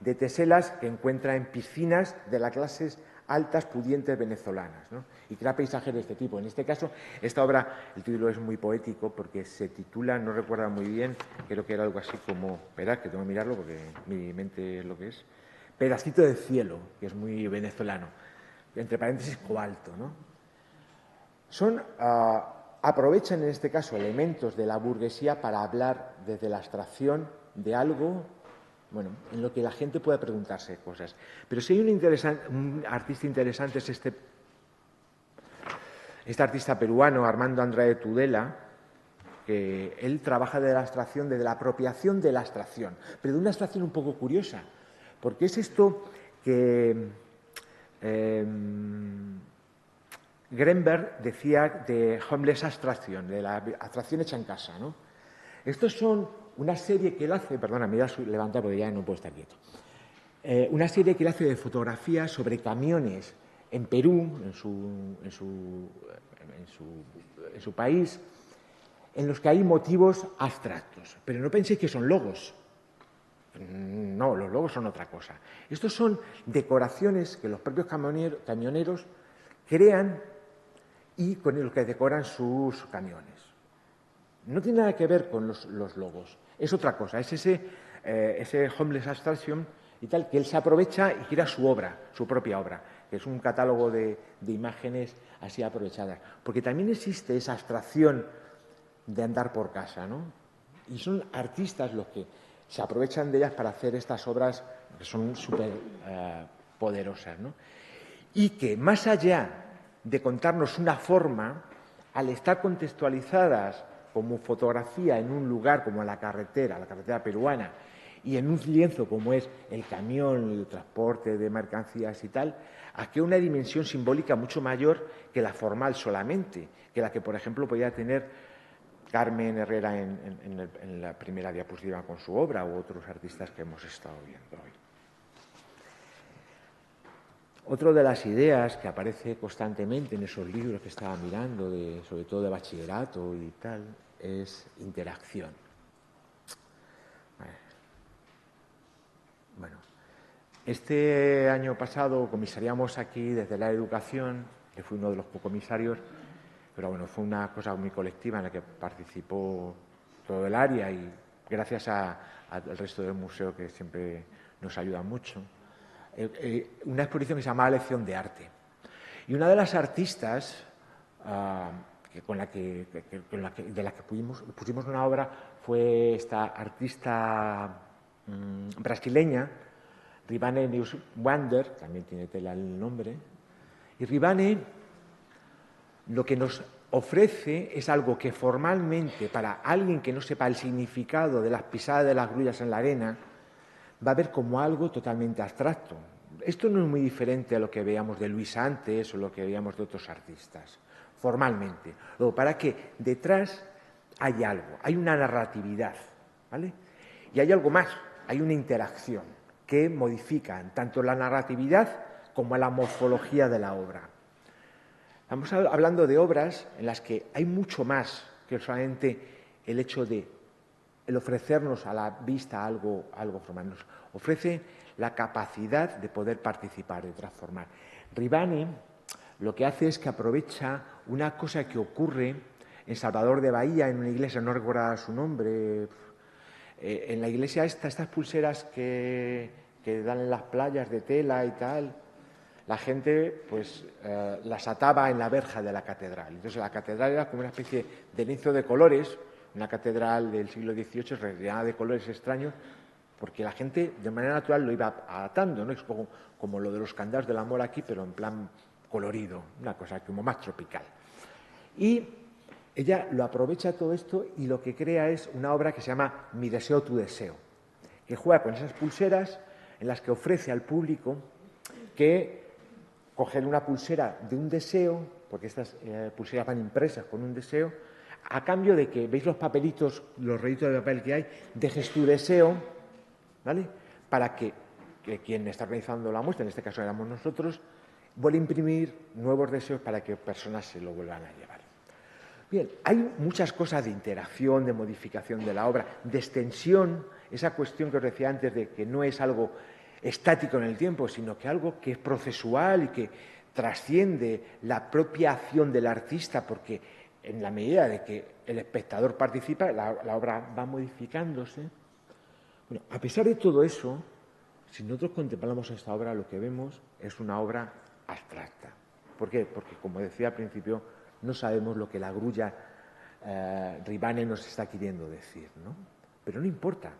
De teselas que encuentra en piscinas de las clases altas pudientes venezolanas, ¿no? Y crea paisajes de este tipo. En este caso, esta obra, el título es muy poético porque se titula, no recuerdo muy bien, creo que era algo así como, esperad que tengo que mirarlo porque mi mente es lo que es, Pedacito de cielo, que es muy venezolano, entre paréntesis cobalto, ¿no? Aprovechan en este caso elementos de la burguesía para hablar desde la abstracción de algo, bueno, en lo que la gente puede preguntarse cosas. Pero si hay un artista interesante es este artista peruano, Armando Andrade Tudela, que él trabaja de la abstracción, desde la apropiación de la abstracción, pero de una abstracción un poco curiosa, porque es esto que Greenberg decía de homeless abstraction, de la abstracción hecha en casa, ¿no? Estos son una serie que él hace, perdona, me voy a levantar porque ya no puedo estar quieto, una serie que él hace de fotografías sobre camiones en Perú, en su país, en los que hay motivos abstractos. Pero no penséis que son logos. No, los logos son otra cosa. Estos son decoraciones que los propios camioneros crean y con los que decoran sus camiones. No tiene nada que ver con los logos. Es otra cosa. Es ese homeless abstraction y tal, que él se aprovecha y crea su obra, su propia obra, que es un catálogo de imágenes así aprovechadas. Porque también existe esa abstracción de andar por casa, ¿no? Y son artistas los que se aprovechan de ellas para hacer estas obras que son súper poderosas, ¿no? Y que más allá de contarnos una forma, al estar contextualizadas como fotografía en un lugar como la carretera peruana, y en un lienzo como es el camión, el transporte de mercancías y tal, adquiere una dimensión simbólica mucho mayor que la formal solamente, que la que, por ejemplo, podía tener Carmen Herrera en la primera diapositiva con su obra u otros artistas que hemos estado viendo hoy. Otra de las ideas que aparece constantemente en esos libros que estaba mirando, sobre todo de bachillerato y tal, es interacción. Bueno, este año pasado comisariamos aquí desde la educación, que fui uno de los comisarios, pero bueno, fue una cosa muy colectiva en la que participó todo el área y gracias al resto del museo que siempre nos ayuda mucho. Una exposición que se llamaba Lección de Arte. Y una de las artistas de la que pusimos una obra fue esta artista brasileña, Ribane Neuschwander, también tiene tela el nombre, y Ribane lo que nos ofrece es algo que formalmente, para alguien que no sepa el significado de las pisadas de las grullas en la arena, va a ver como algo totalmente abstracto. Esto no es muy diferente a lo que veíamos de Luis antes o lo que veíamos de otros artistas, formalmente. Luego, para que detrás hay algo, hay una narratividad, ¿vale? Y hay algo más, hay una interacción que modifica tanto la narratividad como la morfología de la obra. Estamos hablando de obras en las que hay mucho más que solamente el hecho de el ofrecernos a la vista algo formal. Nos ofrece la capacidad de poder participar, de transformar. Ribane lo que hace es que aprovecha una cosa que ocurre en Salvador de Bahía, en una iglesia, no recuerdo su nombre, en la iglesia estas pulseras que dan en las playas de tela y tal. La gente pues las ataba en la verja de la catedral. Entonces la catedral era como una especie de lienzo de colores, una catedral del siglo XVIII rellenada de colores extraños, porque la gente de manera natural lo iba atando, ¿no? Es como lo de los candados del amor aquí, pero en plan colorido, una cosa como más tropical. Y ella lo aprovecha todo esto y lo que crea es una obra que se llama Mi deseo, tu deseo, que juega con esas pulseras en las que ofrece al público que coger una pulsera de un deseo, porque estas pulseras van impresas con un deseo, a cambio de que, ¿veis los papelitos, los rollitos de papel que hay? Dejes tu deseo, ¿vale? Para que quien está organizando la muestra, en este caso éramos nosotros, vuelva a imprimir nuevos deseos para que personas se lo vuelvan a llevar. Bien, hay muchas cosas de interacción, de modificación de la obra, de extensión, esa cuestión que os decía antes de que no es algo estático en el tiempo, sino que algo que es procesual y que trasciende la propia acción del artista, porque en la medida de que el espectador participa, la obra va modificándose. Bueno, a pesar de todo eso, si nosotros contemplamos esta obra, lo que vemos es una obra abstracta. ¿Por qué? Porque, como decía al principio, no sabemos lo que la grulla Ribane nos está queriendo decir, ¿no? Pero no importa,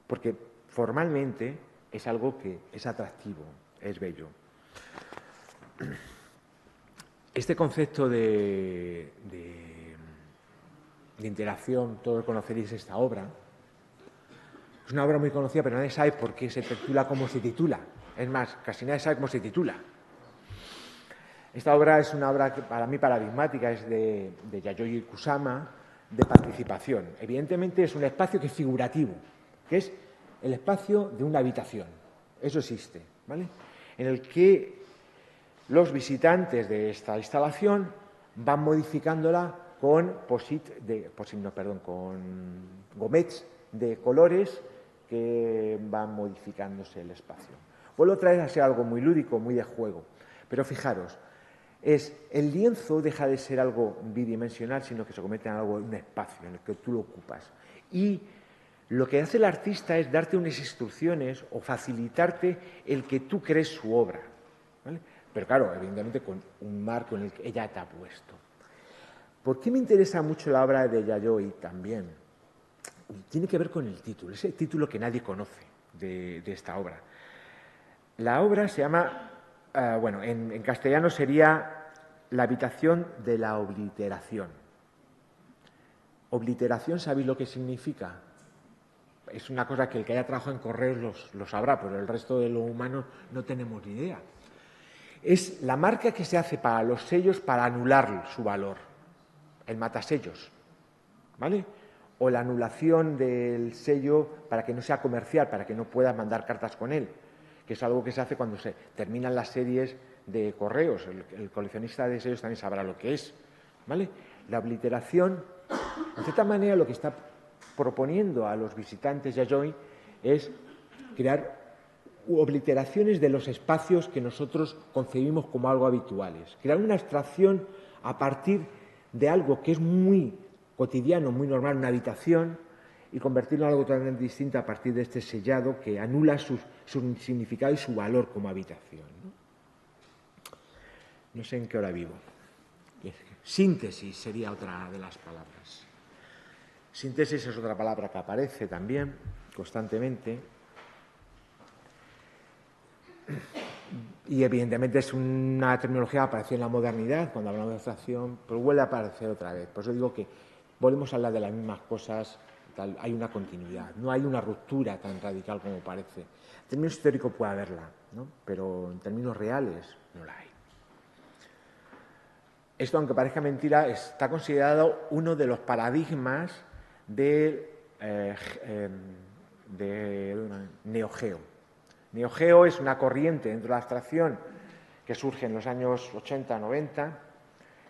porque formalmente es algo que es atractivo, es bello. Este concepto de interacción, todos conoceréis esta obra. Es una obra muy conocida, pero nadie sabe por qué se titula como se titula. Es más, casi nadie sabe cómo se titula. Esta obra es una obra que para mí paradigmática, es de Yayoi Kusama, de participación. Evidentemente es un espacio que es figurativo, que es el espacio de una habitación. Eso existe, ¿vale? En el que los visitantes de esta instalación van modificándola con con gomets de colores que van modificándose el espacio. Vuelvo otra vez a ser algo muy lúdico, muy de juego. Pero fijaros, el lienzo deja de ser algo bidimensional, sino que se convierte en algo, un espacio en el que tú lo ocupas. Y lo que hace el artista es darte unas instrucciones o facilitarte el que tú crees su obra, ¿vale? Pero claro, evidentemente con un marco en el que ella te ha puesto. ¿Por qué me interesa mucho la obra de Yayoi también? Tiene que ver con el título, ese título que nadie conoce de esta obra. La obra se llama, en castellano sería La habitación de la obliteración. Obliteración, ¿sabéis lo que significa? Es una cosa que el que haya trabajado en correos lo sabrá, pero el resto de los humanos no tenemos ni idea. Es la marca que se hace para los sellos para anular su valor, el matasellos, ¿vale? O la anulación del sello para que no sea comercial, para que no puedas mandar cartas con él, que es algo que se hace cuando se terminan las series de correos. El coleccionista de sellos también sabrá lo que es, ¿vale? La obliteración, de cierta manera, lo que está proponiendo a los visitantes Yayoi es crear obliteraciones de los espacios que nosotros concebimos como algo habituales. Crear una abstracción a partir de algo que es muy cotidiano, muy normal, una habitación, y convertirlo en algo totalmente distinto a partir de este sellado que anula su significado y su valor como habitación, ¿no? No sé en qué hora vivo. Síntesis sería otra de las palabras. Síntesis es otra palabra que aparece también constantemente. Y evidentemente es una terminología que apareció en la modernidad, cuando hablamos de abstracción, pero vuelve a aparecer otra vez. Por eso digo que volvemos a hablar de las mismas cosas, hay una continuidad, no hay una ruptura tan radical como parece. En términos históricos puede haberla, ¿no? Pero en términos reales no la hay. Esto, aunque parezca mentira, está considerado uno de los paradigmas de Neo Geo. Neo Geo es una corriente dentro de la abstracción que surge en los años 80-90,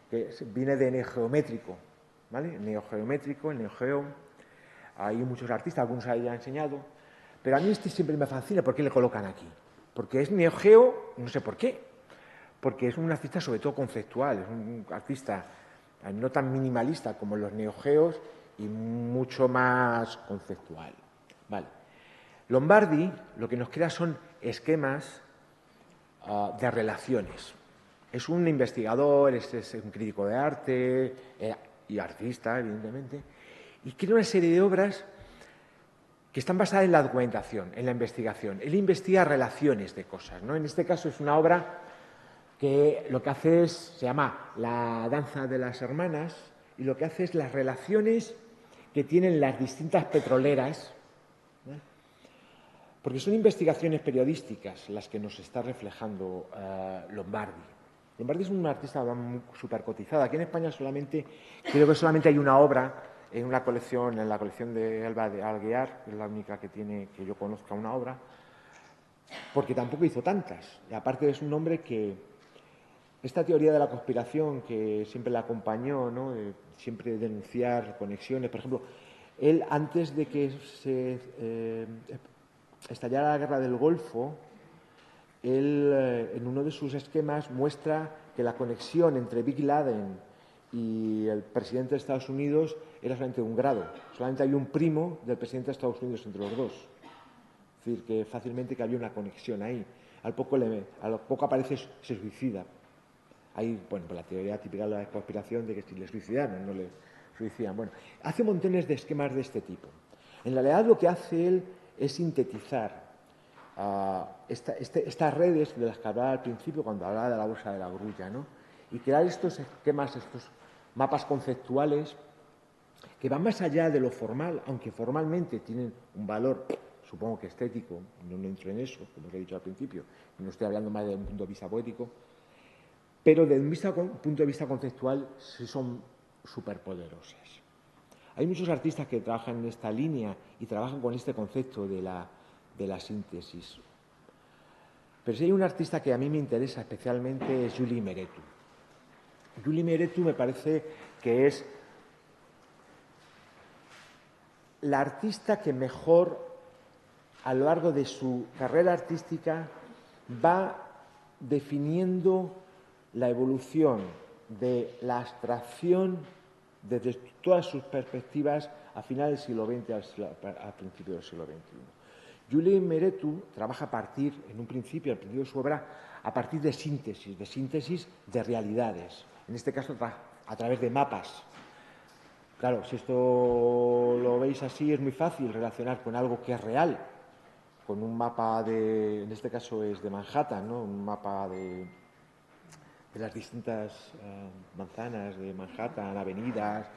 que viene de neogeométrico, ¿vale? Neogeométrico, el Neo Geo, hay muchos artistas, algunos ahí han enseñado, pero a mí siempre me fascina por qué le colocan aquí. Porque es Neo Geo, no sé por qué, porque es un artista sobre todo conceptual, es un artista no tan minimalista como los neogeos y mucho más conceptual, ¿vale? Lombardi lo que nos crea son esquemas de relaciones. Es un investigador, es un crítico de arte y artista, evidentemente, y crea una serie de obras que están basadas en la documentación, en la investigación. Él investiga relaciones de cosas, ¿no? En este caso es una obra que lo que hace se llama la danza de las hermanas, y lo que hace es las relaciones que tienen las distintas petroleras, ¿no? Porque son investigaciones periodísticas las que nos está reflejando Lombardi. Lombardi es un artista súper cotizado. Aquí en España creo que solamente hay una obra en una colección, en la colección de Elba de Alguiar, que es la única que yo conozca una obra, porque tampoco hizo tantas. Y aparte es un hombre que esta teoría de la conspiración que siempre le acompañó, ¿no? Siempre denunciar conexiones. Por ejemplo, él, antes de que se estallara la guerra del Golfo, él, en uno de sus esquemas, muestra que la conexión entre Bin Laden y el presidente de Estados Unidos era solamente 1 grado. Solamente hay un primo del presidente de Estados Unidos entre los dos. Es decir, que fácilmente que había una conexión ahí. A lo poco aparece, se suicida. Hay, bueno, pues la teoría típica de la conspiración de que si le suicidaron, no le suicidan. Bueno, hace montones de esquemas de este tipo. En realidad lo que hace él es sintetizar estas redes de las que hablaba al principio cuando hablaba de la bolsa de la grulla, ¿no? Y crear estos esquemas, estos mapas conceptuales que van más allá de lo formal, aunque formalmente tienen un valor, supongo que estético, no entro en eso, como os he dicho al principio, no estoy hablando más desde un punto de vista poético, pero desde un punto de vista conceptual sí son superpoderosas. Hay muchos artistas que trabajan en esta línea y trabajan con este concepto de la síntesis. Pero si hay un artista que a mí me interesa especialmente es Julie Mehretu. Julie Mehretu me parece que es la artista que mejor, a lo largo de su carrera artística, va definiendo la evolución de la abstracción desde todas sus perspectivas a finales del siglo XX al principio del siglo XXI. Julie Mehretu trabaja al principio de su obra, a partir de síntesis de realidades, en este caso a través de mapas. Claro, si esto lo veis así, es muy fácil relacionar con algo que es real, con un mapa en este caso es de Manhattan, ¿no? Un mapa de las distintas manzanas de Manhattan, avenidas,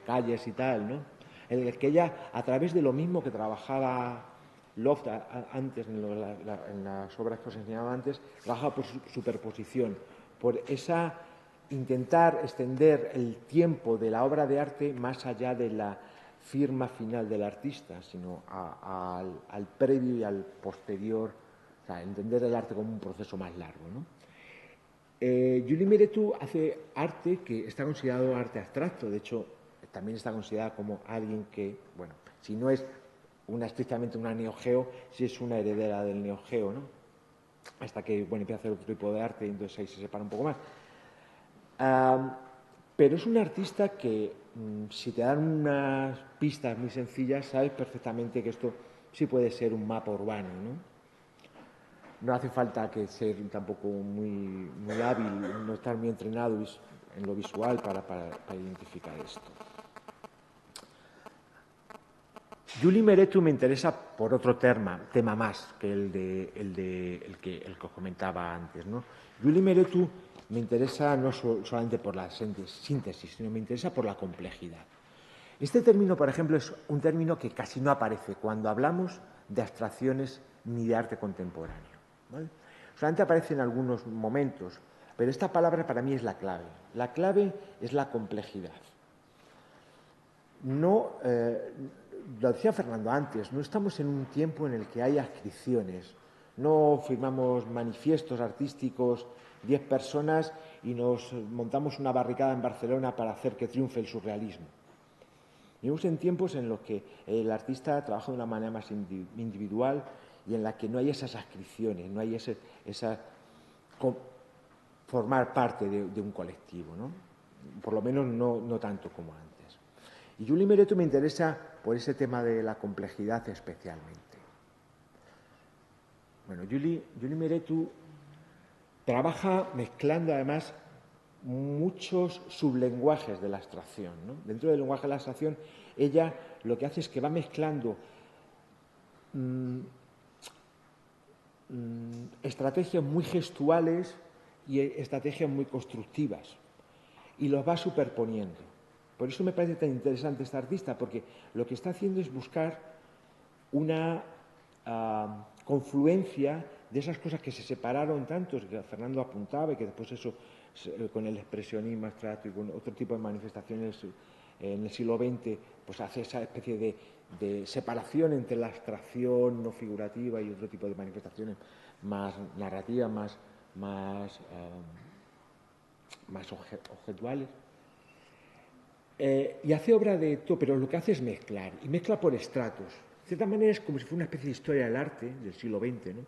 calles y tal, ¿no? En el que ella, a través de lo mismo que trabajaba Loft antes, en las obras que os enseñaba antes, trabaja por superposición, por intentar extender el tiempo de la obra de arte más allá de la firma final del artista, sino al previo y al posterior, o sea, entender el arte como un proceso más largo, ¿no? Julie Mehretu hace arte que está considerado arte abstracto, de hecho, también está considerada como alguien que, bueno, si no es estrictamente una neogeo, si es una heredera del neogeo, ¿no? Hasta que, bueno, empieza a hacer otro tipo de arte y entonces ahí se separa un poco más. Pero es un artista que, si te dan unas pistas muy sencillas, sabes perfectamente que esto sí puede ser un mapa urbano, ¿no? No hace falta que ser tampoco muy hábil, no estar muy entrenado en lo visual para identificar esto. Julie Mehretu me interesa por otro tema más que el que os comentaba antes, ¿no? Julie Mehretu me interesa no solamente por la síntesis, sino me interesa por la complejidad. Este término, por ejemplo, es un término que casi no aparece cuando hablamos de abstracciones ni de arte contemporáneo, ¿vale? Solamente aparece en algunos momentos, pero esta palabra para mí es la clave. La clave es la complejidad. No, lo decía Fernando antes, no estamos en un tiempo en el que hay adscripciones. No firmamos manifiestos artísticos 10 personas y nos montamos una barricada en Barcelona para hacer que triunfe el surrealismo. Vivimos en tiempos en los que el artista trabaja de una manera más individual y en la que no hay esas adscripciones, no hay formar parte de un colectivo, ¿no? Por lo menos no tanto como antes. Y Julie Mehretu me interesa por ese tema de la complejidad especialmente. Bueno, Julie Mehretu trabaja mezclando además muchos sublenguajes de la abstracción, ¿no? Dentro del lenguaje de la abstracción, ella lo que hace es que va mezclando estrategias muy gestuales y estrategias muy constructivas, y los va superponiendo. Por eso me parece tan interesante esta artista, porque lo que está haciendo es buscar una confluencia de esas cosas que se separaron tanto, que Fernando apuntaba, y que después eso, con el expresionismo abstracto y con otro tipo de manifestaciones en el siglo XX, pues hace esa especie de separación entre la abstracción no figurativa y otro tipo de manifestaciones más narrativas, más objetuales. Y hace obra de todo, pero lo que hace es mezclar, y mezcla por estratos. De cierta manera es como si fuera una especie de historia del arte del siglo XX, ¿no?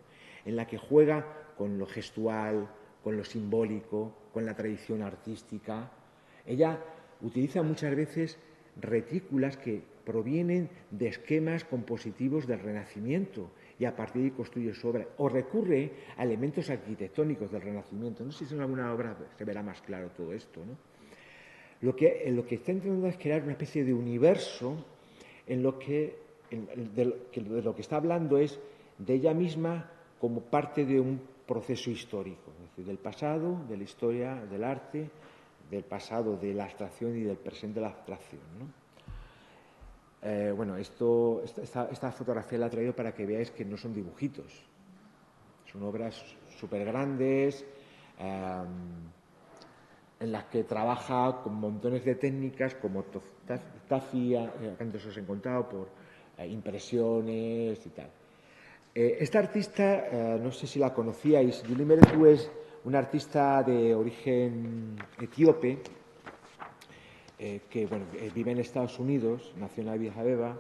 En la que juega con lo gestual, con lo simbólico, con la tradición artística. Ella utiliza muchas veces retículas que provienen de esquemas compositivos del Renacimiento y a partir de ahí construye su obra, o recurre a elementos arquitectónicos del Renacimiento. No sé si en alguna obra se verá más claro todo esto, ¿no? Lo que está intentando es crear una especie de universo en lo que de lo que está hablando es de ella misma como parte de un proceso histórico, es decir, del pasado, de la historia, del arte, del pasado de la abstracción y del presente de la abstracción, ¿no? Bueno, esta fotografía la he traído para que veáis que no son dibujitos, son obras súper grandes, en las que trabaja con montones de técnicas como tafia, antes os he contado, por impresiones y tal. Esta artista, no sé si la conocíais, Julie Meretu es una artista de origen etíope que vive en Estados Unidos, nació en Addis Abeba,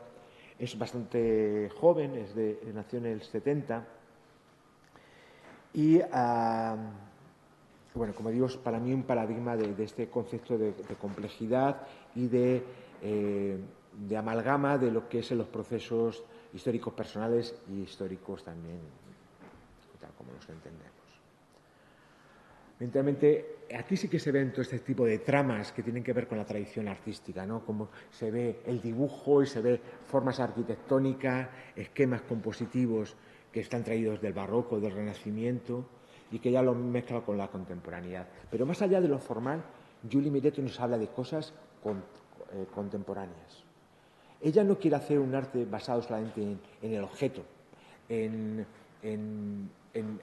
es bastante joven, nació en el 70 y bueno, como digo, es para mí un paradigma de este concepto de complejidad y de amalgama de lo que es en los procesos históricos personales y históricos también, tal como los entendemos. Evidentemente, aquí sí que se ven todo este tipo de tramas que tienen que ver con la tradición artística, ¿no? Como se ve el dibujo y se ve formas arquitectónicas, esquemas compositivos que están traídos del barroco, del Renacimiento, y que ya lo mezcla con la contemporaneidad. Pero más allá de lo formal, Julie Meretu nos habla de cosas contemporáneas. Ella no quiere hacer un arte basado solamente en el objeto, en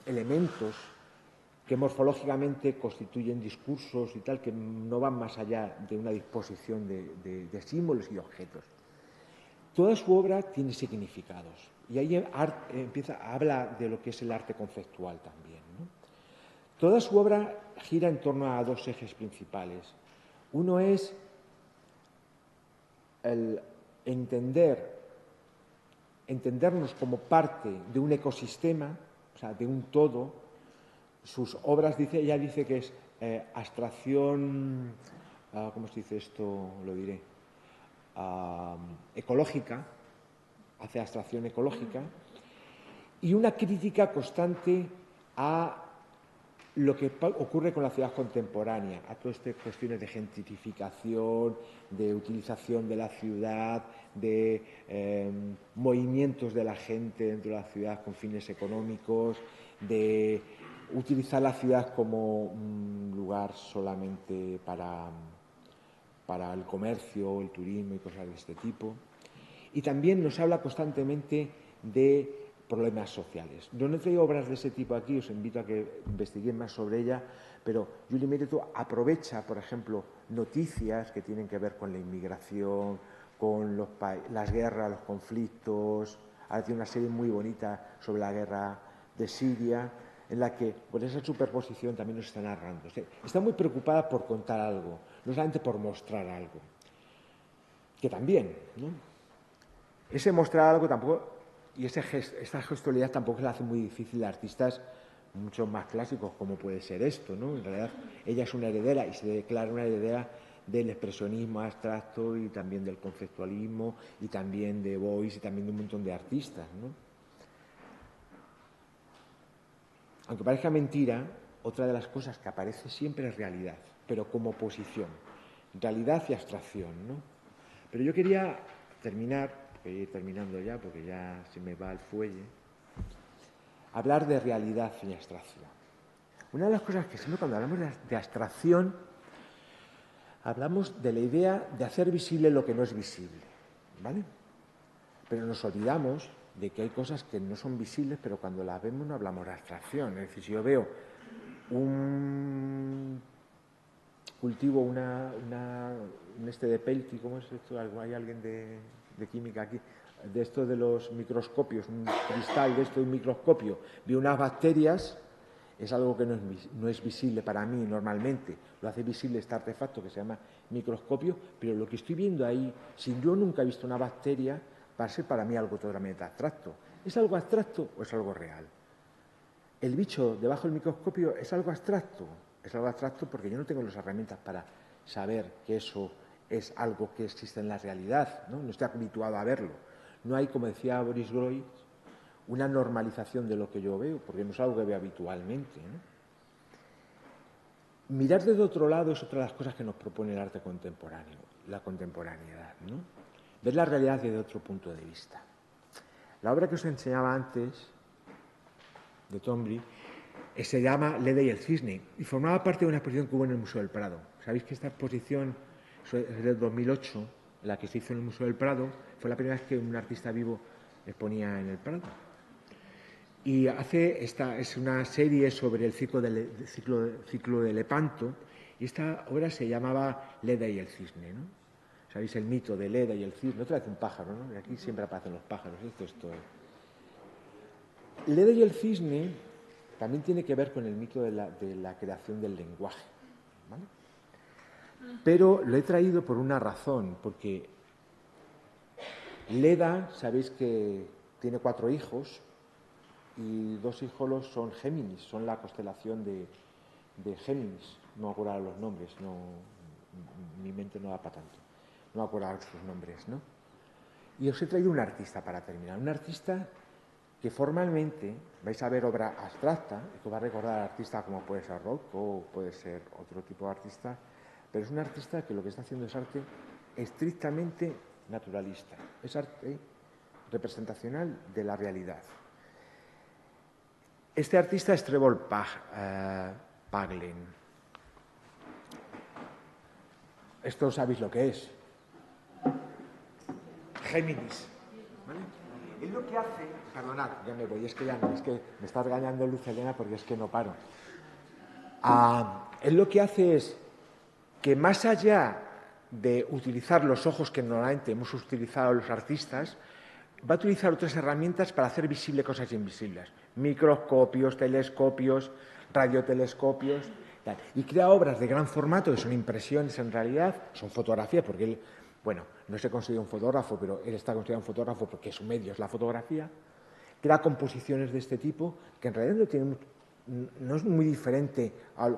elementos que morfológicamente constituyen discursos y tal, que no van más allá de una disposición de símbolos y objetos. Toda su obra tiene significados, y ahí habla de lo que es el arte conceptual también, ¿no? Toda su obra gira en torno a dos ejes principales. Uno es el entendernos como parte de un ecosistema, o sea, de un todo. Sus obras, ella dice que es abstracción, ¿cómo se dice esto? Lo diré. Ecológica, hace abstracción ecológica, y una crítica constante a lo que ocurre con la ciudad contemporánea, a todas estas cuestiones de gentrificación, de utilización de la ciudad, de movimientos de la gente dentro de la ciudad con fines económicos, de utilizar la ciudad como un lugar solamente para el comercio, el turismo y cosas de este tipo. Y también nos habla constantemente de problemas sociales. Yo no he traído obras de ese tipo aquí, os invito a que investiguen más sobre ella, pero Julie Meretu aprovecha, por ejemplo, noticias que tienen que ver con la inmigración, con las guerras, los conflictos. Hace una serie muy bonita sobre la guerra de Siria, en la que por esa superposición también nos está narrando. Está muy preocupada por contar algo, no solamente por mostrar algo, que también, ¿no? Ese mostrar algo tampoco, y esta gestualidad tampoco la hace muy difícil a artistas mucho más clásicos como puede ser esto, ¿no? En realidad ella es una heredera y se declara una heredera del expresionismo abstracto y también del conceptualismo y también de Beuys y también de un montón de artistas, ¿no? Aunque parezca mentira, otra de las cosas que aparece siempre es realidad, pero como oposición, realidad y abstracción, ¿no? Pero yo quería terminar, voy a ir terminando ya porque ya se me va el fuelle, hablar de realidad y abstracción. Una de las cosas que siempre cuando hablamos de abstracción, hablamos de la idea de hacer visible lo que no es visible, ¿vale? Pero nos olvidamos de que hay cosas que no son visibles, pero cuando las vemos no hablamos de abstracción. Es decir, si yo veo un cultivo, un de Pelti, ¿cómo es esto? ¿Hay alguien de química aquí? De esto de los microscopios, un cristal de esto de un microscopio, vi unas bacterias, es algo que no es visible para mí normalmente, lo hace visible este artefacto que se llama microscopio, pero lo que estoy viendo ahí, si yo nunca he visto una bacteria, va a ser para mí algo totalmente abstracto. ¿Es algo abstracto o es algo real? ¿El bicho debajo del microscopio es algo abstracto? Es algo abstracto porque yo no tengo las herramientas para saber que eso es algo que existe en la realidad, ¿no? No estoy habituado a verlo. No hay, como decía Boris Groys, una normalización de lo que yo veo, porque no es algo que veo habitualmente, ¿no? Mirar desde otro lado es otra de las cosas que nos propone el arte contemporáneo, la contemporaneidad, ¿no? Ver la realidad desde otro punto de vista. La obra que os enseñaba antes, de Tombry, se llama Leda y el cisne, y formaba parte de una exposición que hubo en el Museo del Prado. Sabéis que esta exposición es del 2008, la que se hizo en el Museo del Prado, fue la primera vez que un artista vivo exponía en el Prado. Y es una serie sobre el ciclo de Lepanto, y esta obra se llamaba Leda y el cisne, ¿no? ¿Sabéis el mito de Leda y el cisne? Otra vez un pájaro, ¿no? Aquí siempre aparecen los pájaros, esto es todo. Leda y el cisne también tiene que ver con el mito de la creación del lenguaje, ¿vale? Pero lo he traído por una razón, porque Leda, sabéis que tiene 4 hijos y 2 hijos son Géminis, son la constelación de Géminis. No me acuerdo los nombres, mi mente no da para tanto. No me acuerdo sus nombres, ¿no? Y os he traído un artista para terminar, un artista que formalmente vais a ver obra abstracta, y que va a recordar al artista como puede ser Rothko o puede ser otro tipo de artista, pero es un artista que lo que está haciendo es arte estrictamente naturalista, es arte representacional de la realidad. Este artista es Trevor Paglen. Esto sabéis lo que es. Géminis. ¿Vale? Él lo que hace... Perdonad, ya me voy, es que me está regañando Luz Helena porque es que no paro. Él lo que hace es que más allá de utilizar los ojos que normalmente hemos utilizado los artistas, va a utilizar otras herramientas para hacer visible cosas invisibles. Microscopios, telescopios, radiotelescopios, tal. Y crea obras de gran formato, que son impresiones en realidad, son fotografías, porque él, bueno, no se considera un fotógrafo, pero él está considerado un fotógrafo porque su medio es la fotografía. Crea composiciones de este tipo, que en realidad no es muy diferente,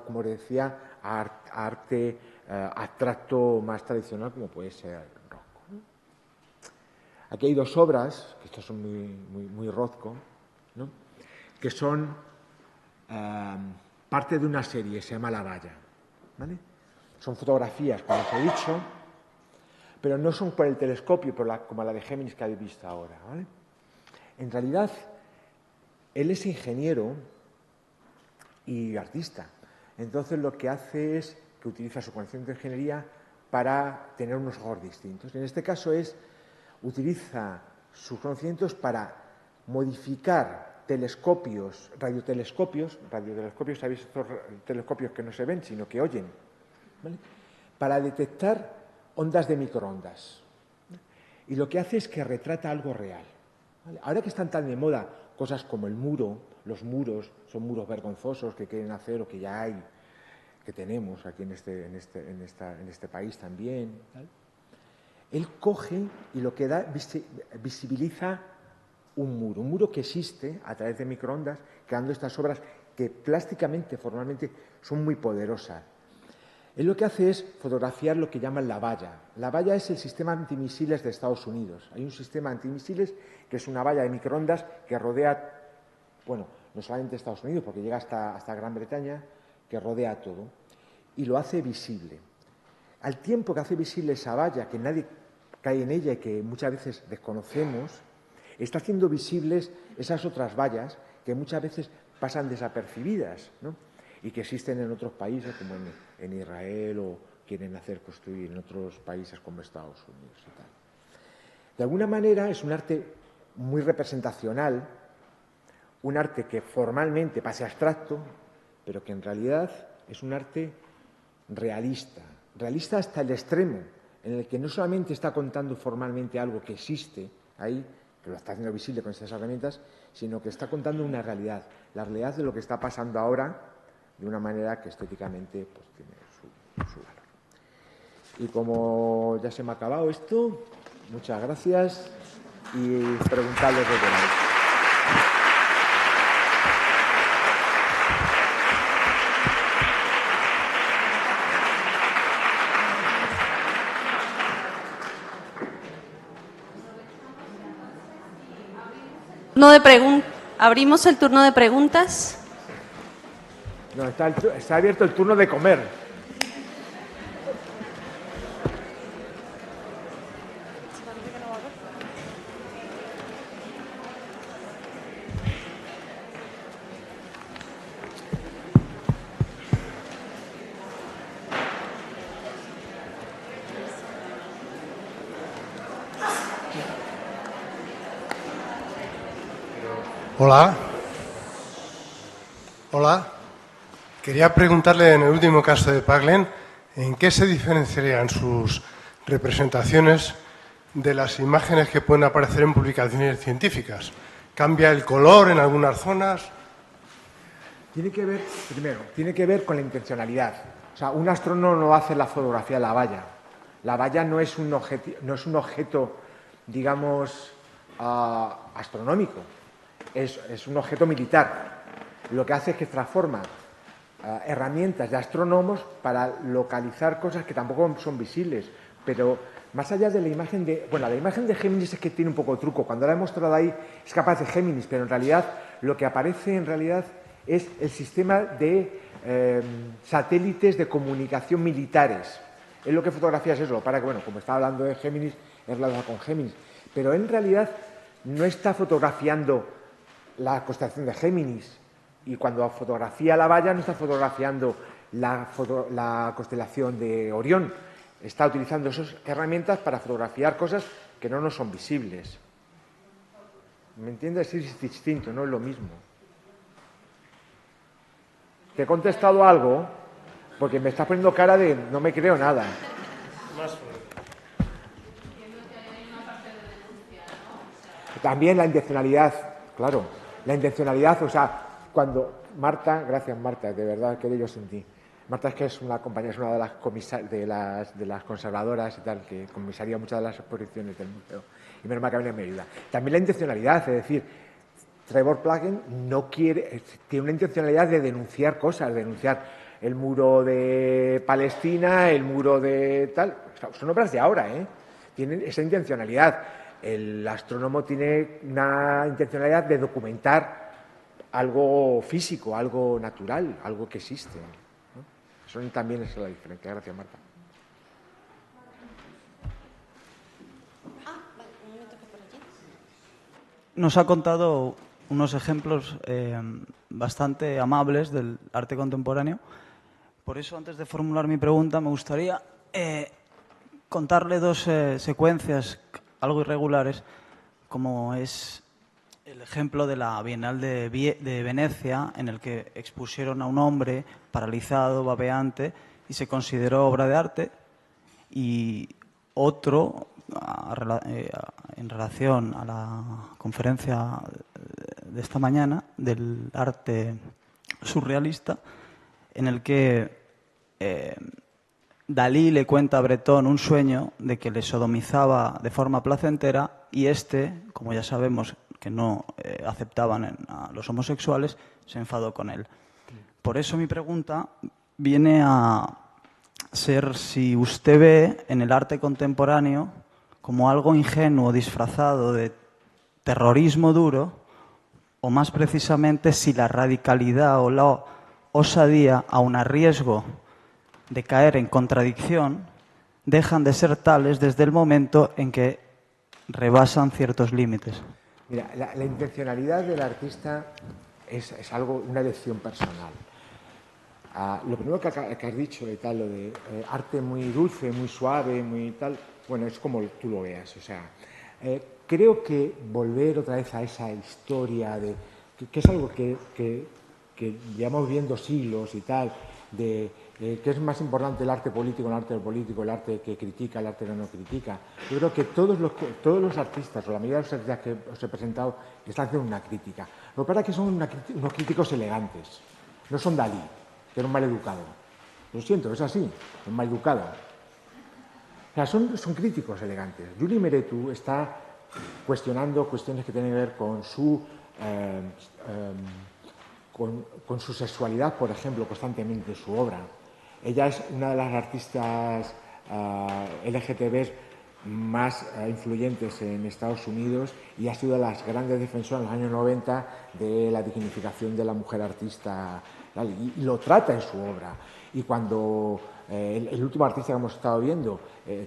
como os decía, a arte abstracto más tradicional, como puede ser Rothko, ¿no? Aquí hay 2 obras, que estas son muy Rothko, ¿no? Que son parte de una serie, se llama La Valla, ¿vale? Son fotografías, como os he dicho, pero no son por el telescopio, como la de Géminis que habéis visto ahora, ¿vale? En realidad, él es ingeniero y artista. Entonces, lo que hace es que utiliza su conocimiento de ingeniería para tener unos ojos distintos. En este caso utiliza sus conocimientos para modificar telescopios, radiotelescopios, sabéis, estos telescopios que no se ven, sino que oyen, ¿vale? Para detectar ondas de microondas. Y lo que hace es que retrata algo real, ¿vale? Ahora que están tan de moda cosas como el muro, los muros, son muros vergonzosos que quieren hacer o que ya hay, que tenemos aquí en este país también, ¿vale? Él coge y lo que da, visibiliza un muro que existe a través de microondas, creando estas obras que plásticamente, formalmente, son muy poderosas. Él lo que hace es fotografiar lo que llaman la valla. La valla es el sistema antimisiles de Estados Unidos. Hay un sistema antimisiles que es una valla de microondas que rodea, bueno, no solamente Estados Unidos, porque llega hasta Gran Bretaña, que rodea todo, y lo hace visible. Al tiempo que hace visible esa valla, que nadie cae en ella y que muchas veces desconocemos, está haciendo visibles esas otras vallas que muchas veces pasan desapercibidas, ¿no? y que existen en otros países como en Israel o quieren hacer construir en otros países como Estados Unidos y tal. De alguna manera es un arte muy representacional, un arte que formalmente pase abstracto, pero que en realidad es un arte realista, realista hasta el extremo, en el que no solamente está contando formalmente algo que existe ahí, que lo está haciendo visible con estas herramientas, sino que está contando una realidad, la realidad de lo que está pasando ahora, de una manera que estéticamente pues, tiene su valor. Y como ya se me ha acabado esto, muchas gracias y preguntad lo que queráis. Abrimos el turno de preguntas. No, está abierto el turno de comer. Hola. Hola. Quería preguntarle, en el último caso de Paglen, ¿en qué se diferenciarían sus representaciones de las imágenes que pueden aparecer en publicaciones científicas? ¿Cambia el color en algunas zonas? Tiene que ver con la intencionalidad. O sea, un astrónomo no hace la fotografía de la valla. La valla no es un objeto, digamos, astronómico. Es un objeto militar. Lo que hace es que transforma herramientas de astrónomos para localizar cosas que tampoco son visibles. Pero más allá de la imagen de... Bueno, la imagen de Géminis es que tiene un poco de truco. Cuando la he mostrado ahí es capaz de Géminis, pero en realidad lo que aparece en realidad es el sistema de satélites de comunicación militares. Es lo que fotografía es eso. Para que, bueno, como estaba hablando de Géminis, es relacionado con Géminis. Pero en realidad no está fotografiando la constelación de Géminis, y cuando fotografía la valla no está fotografiando la constelación de Orión, está utilizando esas herramientas para fotografiar cosas que no nos son visibles. ¿Me entiendes? Es distinto, no es lo mismo. ¿Te he contestado algo? Porque me estás poniendo cara de no me creo nada. También la intencionalidad, claro. La intencionalidad, o sea, cuando Marta, gracias Marta, de verdad que yo sentí. Marta es que es una compañera, es una de las conservadoras y tal, que comisaría muchas de las exposiciones del museo. Y menos mal que me ayuda. También la intencionalidad, es decir, Trevor Plugin tiene una intencionalidad de denunciar cosas, denunciar el muro de Palestina, el muro de tal. Son obras de ahora, tienen esa intencionalidad. El astrónomo tiene una intencionalidad de documentar algo físico, algo natural, algo que existe, ¿no? Eso también es la diferencia. Gracias, Marta. Nos ha contado unos ejemplos bastante amables del arte contemporáneo. Por eso, antes de formular mi pregunta, me gustaría contarle dos secuencias algo irregulares, como es el ejemplo de la Bienal de Venecia, en el que expusieron a un hombre paralizado, babeante, y se consideró obra de arte, y otro, en relación a la conferencia de esta mañana del arte surrealista, en el que Dalí le cuenta a Breton un sueño de que le sodomizaba de forma placentera y como ya sabemos que no aceptaban a los homosexuales, se enfadó con él. Por eso mi pregunta viene a ser si usted ve en el arte contemporáneo como algo ingenuo disfrazado de terrorismo duro, o más precisamente si la radicalidad o la osadía, aun a riesgo de caer en contradicción, dejan de ser tales desde el momento en que rebasan ciertos límites. Mira, la intencionalidad del artista es algo, una elección personal. Lo primero que has dicho y tal, lo de arte muy dulce, muy suave, muy tal, bueno, es como tú lo veas. O sea, creo que volver otra vez a esa historia de que es algo que llevamos viendo siglos y tal, de que es más importante el arte político, el arte político, el arte que critica, el arte que no critica. Yo creo que todos los artistas, o la mayoría de los artistas que os he presentado, están haciendo una crítica. Lo que pasa es que son unos críticos elegantes, no son Dalí, que era un maleducado. Lo siento, es así, un maleducado. O sea, son críticos elegantes. Juli Meretu está cuestionando cuestiones que tienen que ver con su sexualidad, por ejemplo, constantemente en su obra. Ella es una de las artistas LGTB más influyentes en Estados Unidos y ha sido de las grandes defensoras en los años 90 de la dignificación de la mujer artista, y lo trata en su obra. Y cuando el último artista que hemos estado viendo,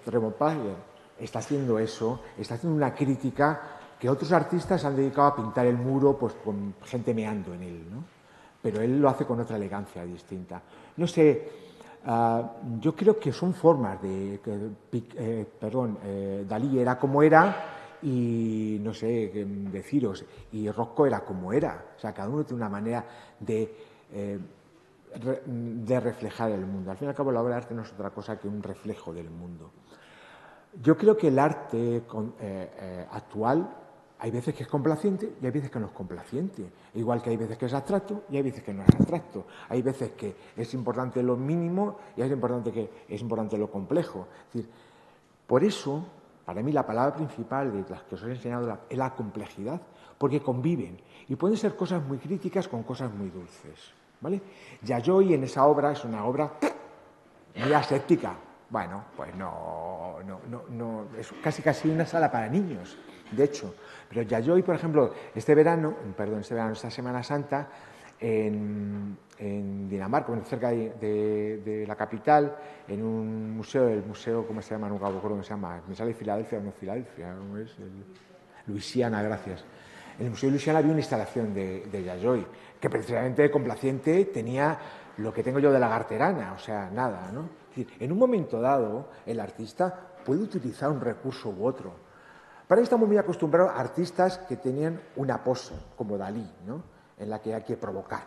Trevor Pagler, está haciendo eso, está haciendo una crítica que otros artistas se han dedicado a pintar el muro pues con gente meando en él, ¿no? Pero él lo hace con otra elegancia distinta. No sé, yo creo que son formas de... Dalí era como era y, no sé, deciros, y Rothko era como era. O sea, cada uno tiene una manera de reflejar el mundo. Al fin y al cabo, la obra de arte no es otra cosa que un reflejo del mundo. Yo creo que el arte actual hay veces que es complaciente y hay veces que no es complaciente. Igual que hay veces que es abstracto y hay veces que no es abstracto. Hay veces que es importante lo mínimo y es importante lo complejo. Es decir, por eso, para mí la palabra principal de las que os he enseñado es la complejidad, porque conviven y pueden ser cosas muy críticas con cosas muy dulces, ¿vale? Yayoi en esa obra es una obra muy aséptica. Bueno, pues no, es casi una sala para niños, de hecho. Pero Yayoi, por ejemplo, esta Semana Santa, en Dinamarca, cerca de la capital, en un museo, el museo, ¿cómo se llama? Nunca me acuerdo cómo se llama. Me sale Filadelfia, no Filadelfia, ¿cómo es? Luisiana, gracias. En el Museo de Luisiana había una instalación de Yayoi, que precisamente complaciente tenía lo que tengo yo de la Garterana, o sea, nada, ¿no? Es decir, en un momento dado, el artista puede utilizar un recurso u otro. Para eso estamos muy acostumbrados a artistas que tenían una pose, como Dalí, ¿no? En la que hay que provocar.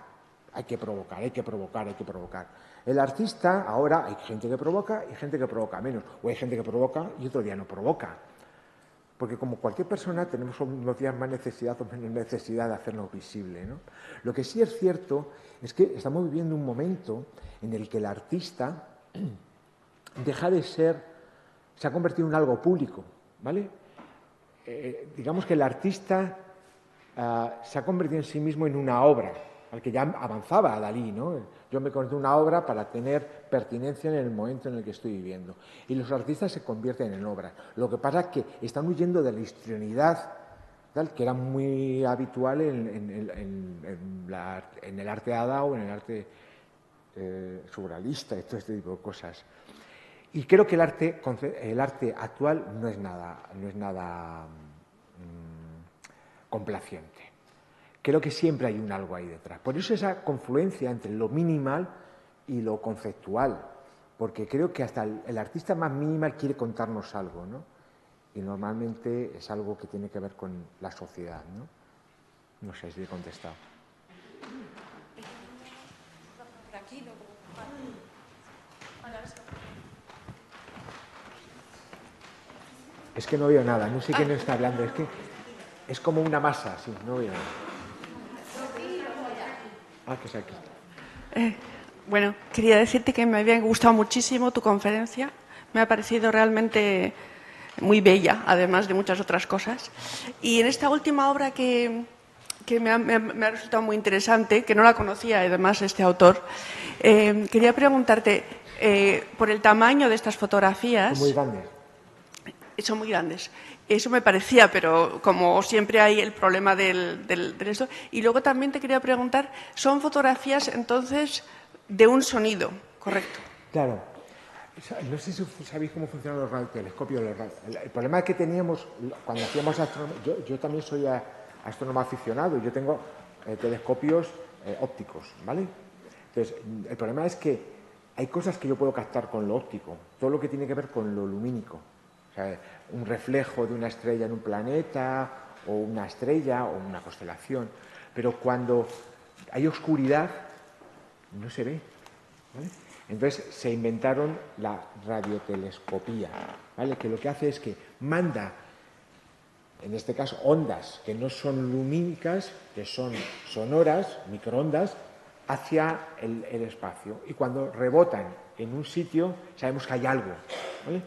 El artista, ahora hay gente que provoca y gente que provoca menos, o hay gente que provoca y otro día no provoca. Porque como cualquier persona tenemos unos días más necesidad o menos necesidad de hacernos visible, ¿no? Lo que sí es cierto es que estamos viviendo un momento en el que el artista deja de ser, se ha convertido en algo público, ¿vale? Digamos que el artista se ha convertido en sí mismo en una obra, al que ya avanzaba a Dalí, ¿no? Yo me convierto en una obra para tener pertinencia en el momento en el que estoy viviendo. Y los artistas se convierten en obras. Lo que pasa es que están huyendo de la histrionidad, tal, que era muy habitual en el arte Dada o en el arte surrealista y todo este tipo de cosas. Y creo que el arte actual no es nada complaciente. Creo que siempre hay un algo ahí detrás. Por eso esa confluencia entre lo minimal y lo conceptual, porque creo que hasta el artista más minimal quiere contarnos algo, ¿no? Y normalmente es algo que tiene que ver con la sociedad, ¿no? No sé si he contestado. Es que no veo nada, no sé quién está hablando, es que es como una masa, sí, no veo nada. Que es aquí. Bueno, quería decirte que me había gustado muchísimo tu conferencia, me ha parecido realmente muy bella, además de muchas otras cosas. Y en esta última obra que me ha resultado muy interesante, que no la conocía además este autor, quería preguntarte por el tamaño de estas fotografías. Son muy grandes. Son muy grandes. Eso me parecía, pero como siempre hay el problema del esto. Y luego también te quería preguntar, ¿son fotografías entonces de un sonido, correcto? Claro. No sé si sabéis cómo funcionan los radiotelescopios. El problema que teníamos cuando hacíamos astronomía, yo también soy astrónomo aficionado, yo tengo telescopios ópticos, ¿vale? Entonces, el problema es que hay cosas que yo puedo captar con lo óptico, todo lo que tiene que ver con lo lumínico. O sea, un reflejo de una estrella en un planeta, o una estrella, o una constelación. Pero cuando hay oscuridad, no se ve, ¿vale? Entonces se inventaron la radiotelescopía, ¿vale? Que lo que hace es que manda, en este caso, ondas que no son lumínicas, que son sonoras, microondas, hacia el espacio. Y cuando rebotan en un sitio, sabemos que hay algo, ¿vale?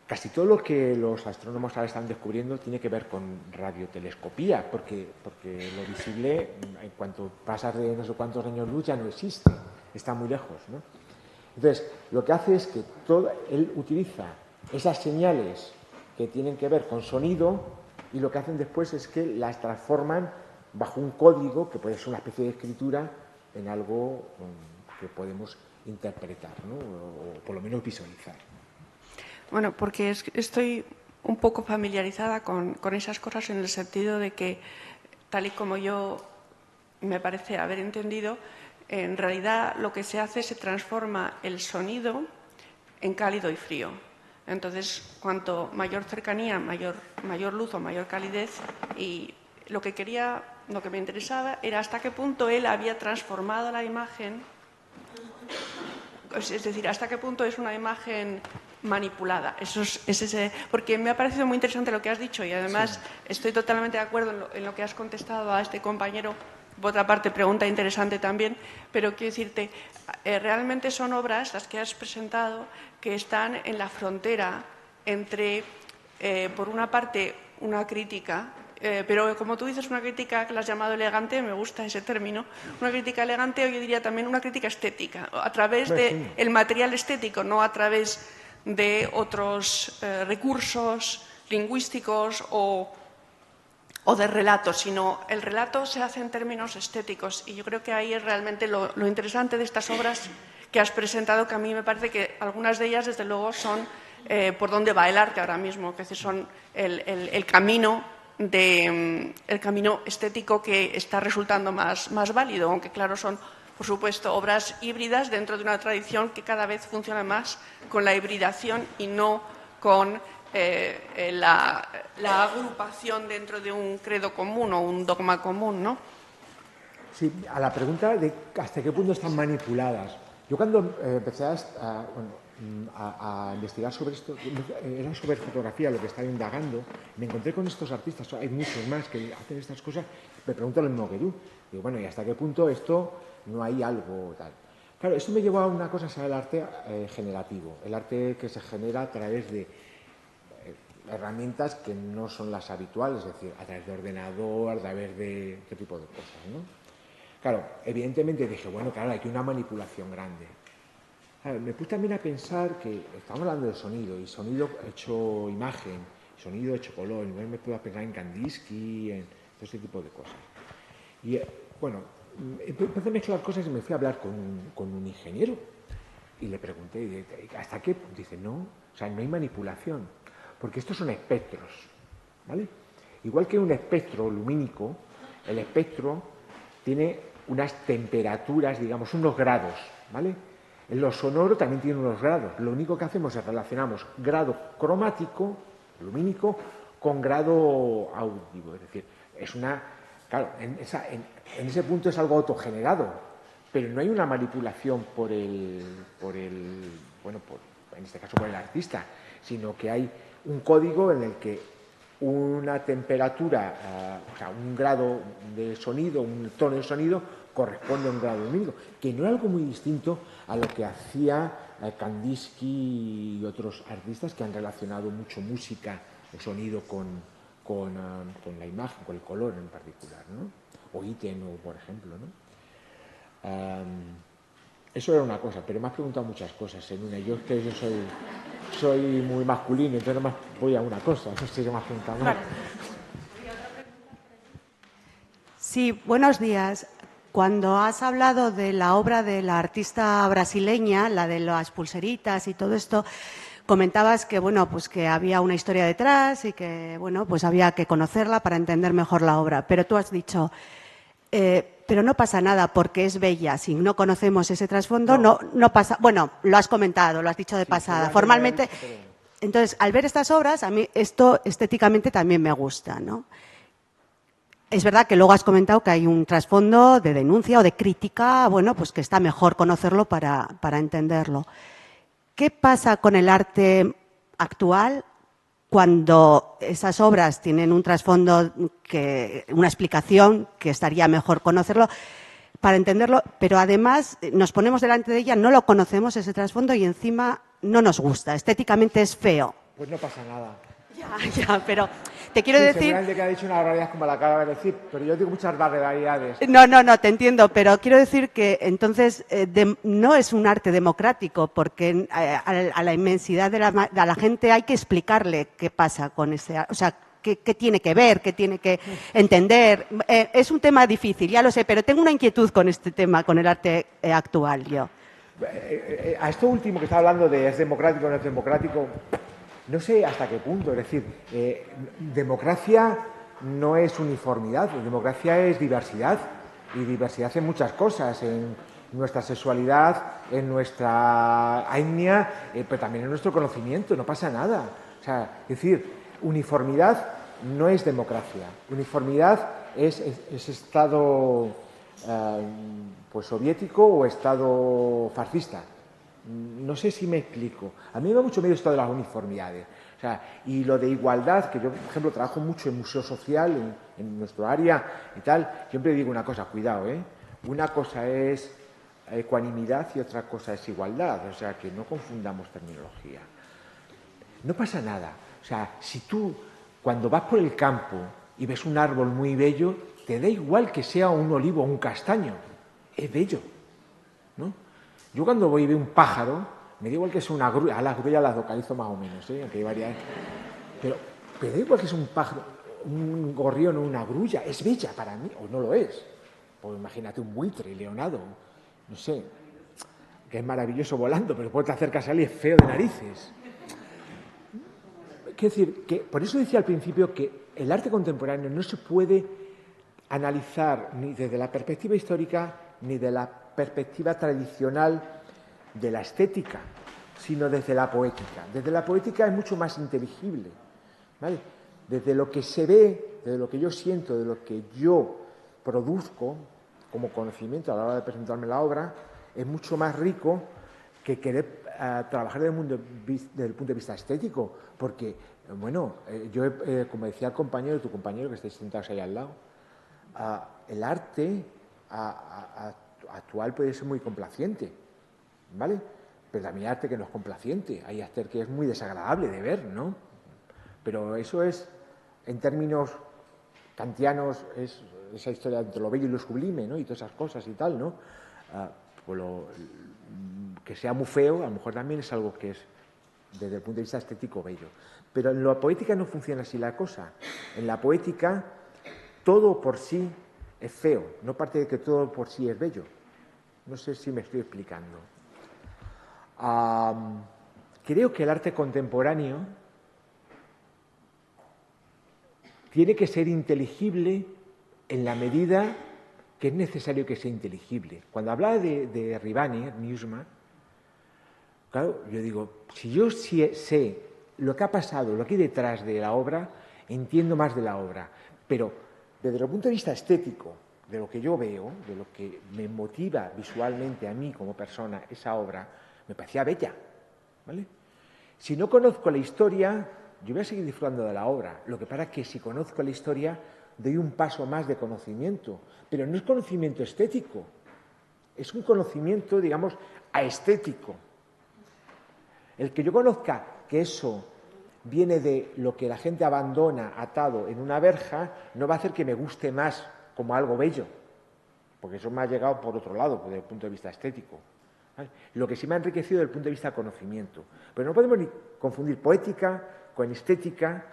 Casi todo lo que los astrónomos ahora están descubriendo tiene que ver con radiotelescopía, porque lo visible, en cuanto pasas de no sé cuántos años luz, ya no existe, está muy lejos, ¿no? Entonces, lo que hace es que él utiliza esas señales que tienen que ver con sonido y lo que hacen después es que las transforman bajo un código que puede ser una especie de escritura en algo que podemos interpretar, ¿no? O por lo menos visualizar. Bueno, porque estoy un poco familiarizada con esas cosas en el sentido de que, tal y como yo me parece haber entendido, en realidad lo que se hace es se transforma el sonido en cálido y frío. Entonces, cuanto mayor cercanía, mayor luz o mayor calidez, y lo que me interesaba era hasta qué punto él había transformado la imagen, es decir, hasta qué punto es una imagen manipulada. Porque me ha parecido muy interesante lo que has dicho y además estoy totalmente de acuerdo en lo que has contestado a este compañero. Por otra parte, pregunta interesante también, pero quiero decirte, realmente son obras, las que has presentado, que están en la frontera entre, por una parte, una crítica, pero como tú dices, una crítica que la has llamado elegante, me gusta ese término, una crítica elegante, o yo diría también una crítica estética, a través del material estético, no a través de otros recursos lingüísticos o de relatos, sino el relato se hace en términos estéticos y yo creo que ahí es realmente lo interesante de estas obras que has presentado, que a mí me parece que algunas de ellas, desde luego, son por dónde va el arte ahora mismo, que son el camino estético que está resultando más válido, aunque claro, son, por supuesto, obras híbridas dentro de una tradición que cada vez funciona más con la hibridación y no con la agrupación dentro de un credo común o un dogma común, ¿no? Sí, a la pregunta de hasta qué punto están manipuladas. Yo cuando empecé a investigar sobre esto, era sobre fotografía lo que estaba indagando, me encontré con estos artistas, hay muchos más que hacen estas cosas, me pregunto lo mismo que tú. Digo, bueno, ¿y hasta qué punto esto no hay algo tal? Claro, esto me llevó a una cosa, el arte generativo, el arte que se genera a través de herramientas que no son las habituales, es decir, a través de ordenador, a través de este tipo de cosas, ¿no? Claro, evidentemente dije, bueno, claro, hay que una manipulación grande. Claro, me puse también a pensar que estamos hablando de sonido, y sonido hecho imagen, sonido hecho color, y me puedo pensar en Kandinsky, en todo ese tipo de cosas. Y bueno, empecé a mezclar cosas y me fui a hablar con un ingeniero, y le pregunté, ¿hasta qué? Dice, no, o sea, no hay manipulación. Porque estos son espectros, ¿vale? Igual que un espectro lumínico, el espectro tiene unas temperaturas, digamos, unos grados, ¿vale? En lo sonoro también tiene unos grados. Lo único que hacemos es relacionamos grado cromático, lumínico, con grado auditivo. Es decir, es una... Claro, en ese punto es algo autogenerado, pero no hay una manipulación por en este caso por el artista, sino que hay un código en el que una temperatura, o sea, un grado de sonido, un tono de sonido, corresponde a un grado lumínico, que no es algo muy distinto a lo que hacía Kandinsky y otros artistas que han relacionado mucho música o sonido con la imagen, con el color en particular, ¿no? O Itten, por ejemplo, ¿no? Eso era una cosa, pero me has preguntado muchas cosas en una. Yo soy muy masculino, entonces nomás voy a una cosa. No sé si me has preguntado más. Sí, buenos días. Cuando has hablado de la obra de la artista brasileña, la de las pulseritas y todo esto, comentabas que, bueno, pues que había una historia detrás y que, bueno, pues había que conocerla para entender mejor la obra. Pero tú has dicho, pero no pasa nada porque es bella. Si no conocemos ese trasfondo, no pasa. Bueno, lo has comentado, lo has dicho de pasada. Formalmente. Entonces, al ver estas obras, a mí esto estéticamente también me gusta, ¿no? Es verdad que luego has comentado que hay un trasfondo de denuncia o de crítica, bueno, pues que está mejor conocerlo para entenderlo. ¿Qué pasa con el arte actual cuando esas obras tienen un trasfondo, una explicación que estaría mejor conocerlo para entenderlo, pero además nos ponemos delante de ella, no lo conocemos ese trasfondo y encima no nos gusta, estéticamente es feo? Pues no pasa nada. Ya, pero te quiero decir... Seguramente que ha dicho una barbaridad como la acaba de decir, pero yo digo muchas barbaridades. No, te entiendo, pero quiero decir que entonces no es un arte democrático, porque a la inmensidad de la gente hay que explicarle qué pasa con ese arte, o sea, qué tiene que ver, qué tiene que entender. Es un tema difícil, ya lo sé, pero tengo una inquietud con este tema, con el arte actual, yo. A esto último que está hablando de es democrático o no es democrático, no sé hasta qué punto. Es decir, democracia no es uniformidad, democracia es diversidad, y diversidad en muchas cosas, en nuestra sexualidad, en nuestra etnia, pero también en nuestro conocimiento, no pasa nada. O sea, es decir, uniformidad no es democracia, uniformidad es Estado pues soviético o Estado fascista. No sé si me explico. A mí me da mucho miedo esto de las uniformidades. O sea, y lo de igualdad, que yo, por ejemplo, trabajo mucho en museo social, en nuestro área y tal, siempre digo una cosa, cuidado, ¿eh? Una cosa es ecuanimidad y otra cosa es igualdad. O sea, que no confundamos terminología. No pasa nada. O sea, si tú, cuando vas por el campo y ves un árbol muy bello, te da igual que sea un olivo o un castaño. Es bello, ¿no? Yo cuando voy y veo un pájaro, me da igual que sea una grulla, a las grullas las localizo más o menos, aunque hay varias, pero da igual que sea un pájaro, un gorrión o una grulla, es bella para mí, o no lo es. Pues imagínate un buitre, leonado, no sé, que es maravilloso volando, pero después te acercas a él y es feo de narices. Quiero decir, que por eso decía al principio que el arte contemporáneo no se puede analizar ni desde la perspectiva histórica ni de la perspectiva tradicional de la estética, sino desde la poética. Desde la poética es mucho más inteligible, ¿vale? Desde lo que se ve, desde lo que yo siento, de lo que yo produzco como conocimiento a la hora de presentarme la obra, es mucho más rico que querer trabajar desde el punto de vista estético, porque, bueno, yo, como decía el compañero, tu compañero que estáis sentados ahí al lado, el arte actual puede ser muy complaciente, ¿vale? Pero también hay arte que no es complaciente, hay arte que es muy desagradable de ver, ¿no? Pero eso es, en términos kantianos, es esa historia entre lo bello y lo sublime, ¿no? Y todas esas cosas y tal, ¿no? Pues que sea muy feo, a lo mejor también es algo que es, desde el punto de vista estético, bello. Pero en la poética no funciona así la cosa. En la poética, todo por sí es feo, no parte de que todo por sí es bello. No sé si me estoy explicando. Creo que el arte contemporáneo tiene que ser inteligible en la medida que es necesario que sea inteligible. Cuando hablaba de Rivani, Newsman, claro, yo digo, si yo sé lo que ha pasado, lo que hay detrás de la obra, entiendo más de la obra. Pero desde el punto de vista estético, de lo que yo veo, de lo que me motiva visualmente a mí como persona esa obra, me parecía bella, ¿vale? Si no conozco la historia, yo voy a seguir disfrutando de la obra. Lo que pasa es que si conozco la historia, doy un paso más de conocimiento. Pero no es conocimiento estético, es un conocimiento, digamos, aestético. El que yo conozca que eso viene de lo que la gente abandona atado en una verja, no va a hacer que me guste más como algo bello, porque eso me ha llegado por otro lado, desde el punto de vista estético, ¿vale? Lo que sí me ha enriquecido desde el punto de vista conocimiento. Pero no podemos ni confundir poética con estética,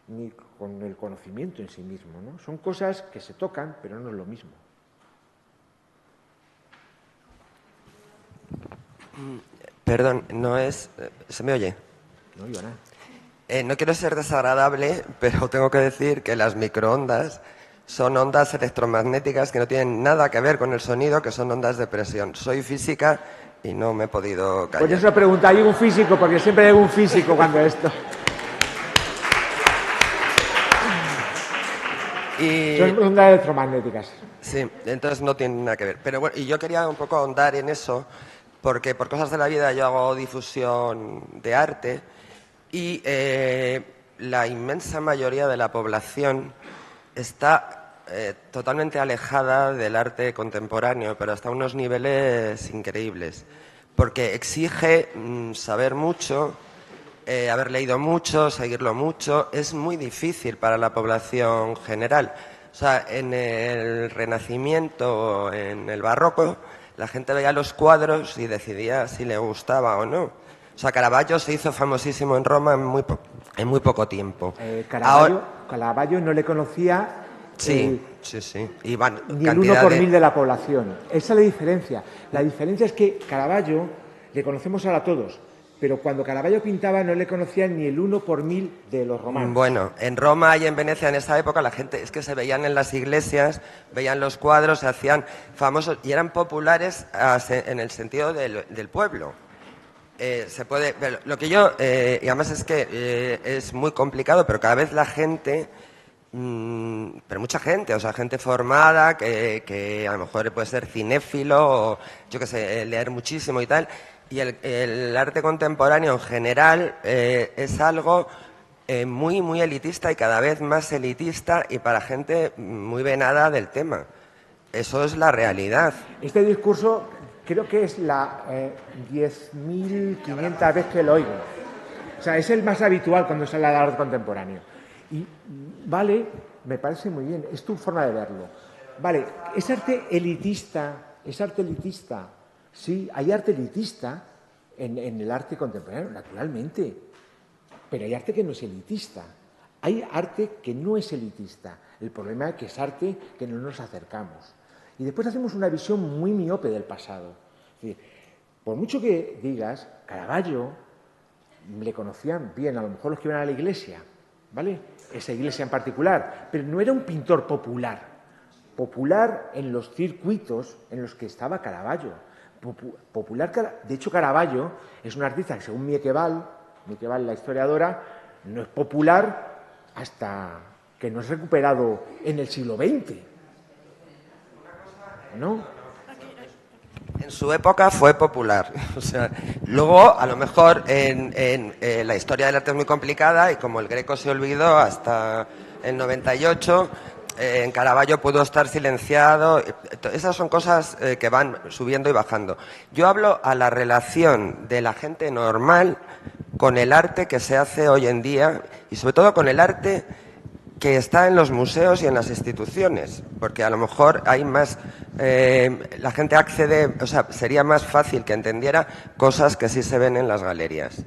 ni con el conocimiento en sí mismo, ¿no? Son cosas que se tocan, pero no es lo mismo. Perdón, no es... ¿Se me oye? No, Ivana. No quiero ser desagradable, pero tengo que decir que las microondas son ondas electromagnéticas que no tienen nada que ver con el sonido, que son ondas de presión. Soy física y no me he podido callar. Pues eso pregunta, ¿hay un físico? Porque siempre hay un físico cuando esto... Son ondas electromagnéticas. Sí, entonces no tienen nada que ver. Pero bueno, y yo quería un poco ahondar en eso, porque por cosas de la vida yo hago difusión de arte y la inmensa mayoría de la población está totalmente alejada del arte contemporáneo, pero hasta unos niveles increíbles, porque exige saber mucho, haber leído mucho, seguirlo mucho. Es muy difícil para la población general. O sea, en el Renacimiento, en el Barroco, la gente veía los cuadros y decidía si le gustaba o no. O sea, Caravaggio se hizo famosísimo en Roma en muy poco tiempo. Caravaggio no le conocía sí. Ni el 1 por 1000 de la población. Esa es la diferencia. La diferencia es que Caravaggio le conocemos ahora a todos, pero cuando Caravaggio pintaba no le conocían ni el 1 por 1000 de los romanos. Bueno, en Roma y en Venecia en esa época la gente es que se veían en las iglesias, veían los cuadros, se hacían famosos y eran populares en el sentido del pueblo. Se puede ver, lo que yo, y además es que es muy complicado, pero cada vez la gente, pero mucha gente, o sea, gente formada que a lo mejor puede ser cinéfilo o yo qué sé, leer muchísimo y tal. Y el arte contemporáneo en general es algo muy, muy elitista y cada vez más elitista y para gente muy venada del tema. Eso es la realidad. Este discurso creo que es la 10.500 vez que lo oigo. O sea, es el más habitual cuando se habla de arte contemporáneo. Y vale, me parece muy bien, es tu forma de verlo. Vale, es arte elitista. Sí, hay arte elitista en el arte contemporáneo, naturalmente, pero hay arte que no es elitista. Hay arte que no es elitista. El problema es que es arte que no nos acercamos. Y después hacemos una visión muy miope del pasado. Es decir, por mucho que digas, Caravaggio le conocían bien, a lo mejor los que iban a la iglesia, ¿vale? Esa iglesia en particular, pero no era un pintor popular en los circuitos en los que estaba Caravaggio. De hecho, Caravaggio es un artista que, según Miekeval, la historiadora, no es popular hasta que no es recuperado en el siglo XX. ¿No? En su época fue popular. O sea, luego, a lo mejor, en la historia del arte es muy complicada y como el Greco se olvidó hasta el 98... en Caravaggio pudo estar silenciado. Esas son cosas que van subiendo y bajando. Yo hablo a la relación de la gente normal con el arte que se hace hoy en día y sobre todo con el arte que está en los museos y en las instituciones, porque a lo mejor hay más, la gente accede, o sea, sería más fácil que entendiera cosas que sí se ven en las galerías.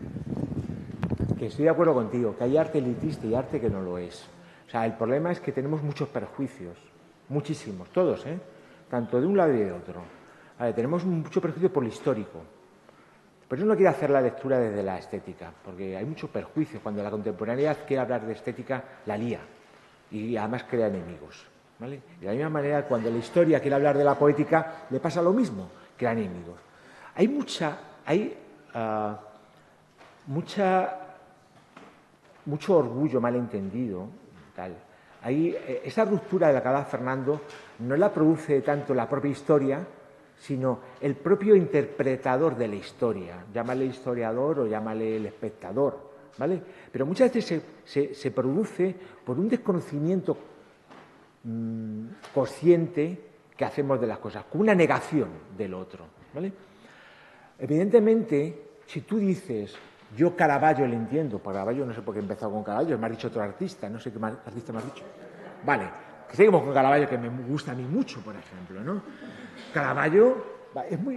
Que estoy de acuerdo contigo, que hay arte elitista y arte que no lo es. O sea, el problema es que tenemos muchos perjuicios, muchísimos, todos, tanto de un lado y de otro. Vale, tenemos mucho perjuicio por lo histórico. Por eso no quiero hacer la lectura desde la estética, porque hay muchos perjuicios. Cuando la contemporaneidad quiere hablar de estética, la lía y además crea enemigos. ¿Vale? De la misma manera, cuando la historia quiere hablar de la poética, le pasa lo mismo, crea enemigos. Hay mucho orgullo malentendido. Esa ruptura de la que hablaba Fernando no la produce tanto la propia historia, sino el propio interpretador de la historia. Llámale historiador o llámale el espectador, ¿vale? Pero muchas veces se produce por un desconocimiento consciente que hacemos de las cosas, con una negación del otro, ¿vale? Evidentemente, si tú dices... Yo Caravaggio le entiendo, Caravaggio no sé por qué he empezado con Caravaggio, me ha dicho otro artista, no sé qué artista me has dicho. Vale, que seguimos con Caravaggio, que me gusta a mí mucho, por ejemplo, ¿no? Caravaggio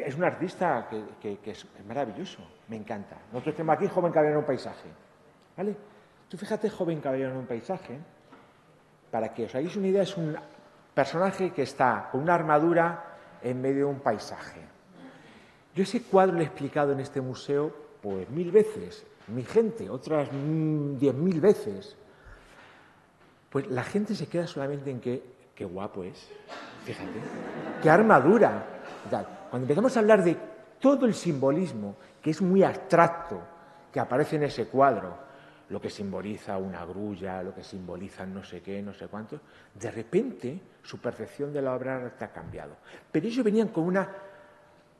es un artista que es maravilloso, me encanta. Nosotros tenemos aquí Joven Caballero en un paisaje, ¿vale? Tú fíjate, Joven Caballero en un paisaje, para que os hagáis una idea, es un personaje que está con una armadura en medio de un paisaje. Yo ese cuadro lo he explicado en este museo pues 1000 veces, mi gente, otras 10.000 veces. Pues la gente se queda solamente en que qué guapo es, fíjate, qué armadura. Cuando empezamos a hablar de todo el simbolismo, que es muy abstracto, que aparece en ese cuadro, lo que simboliza una grulla, lo que simboliza no sé qué, no sé cuánto, de repente su percepción de la obra de arte ha cambiado. Pero ellos venían con un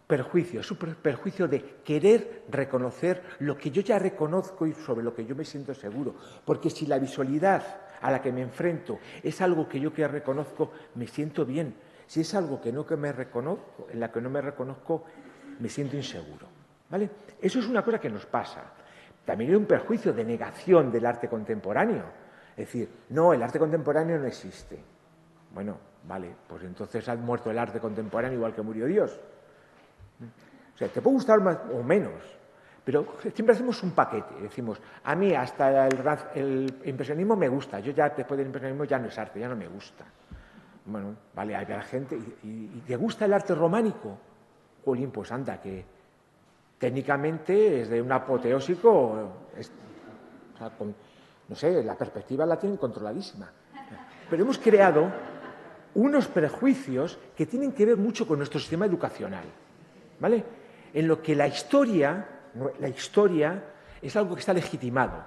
perjuicio de querer reconocer lo que yo ya reconozco y sobre lo que yo me siento seguro. Porque si la visualidad a la que me enfrento es algo que yo que reconozco, me siento bien. Si es algo que no que me reconozco, en la que no me reconozco, me siento inseguro. ¿Vale? Eso es una cosa que nos pasa. También hay un perjuicio de negación del arte contemporáneo. Es decir, no, el arte contemporáneo no existe. Bueno, vale, pues entonces ha muerto el arte contemporáneo igual que murió Dios. O sea, te puede gustar más o menos, pero siempre hacemos un paquete. Decimos, a mí hasta el impresionismo me gusta, yo ya después del impresionismo ya no es arte, ya no me gusta. Bueno, vale, hay la gente, ¿y te gusta el arte románico? Jolín, pues anda, que técnicamente es de un apoteósico, o sea, no sé, la perspectiva la tienen controladísima. Pero hemos creado unos prejuicios que tienen que ver mucho con nuestro sistema educacional, ¿vale? En lo que la historia es algo que está legitimado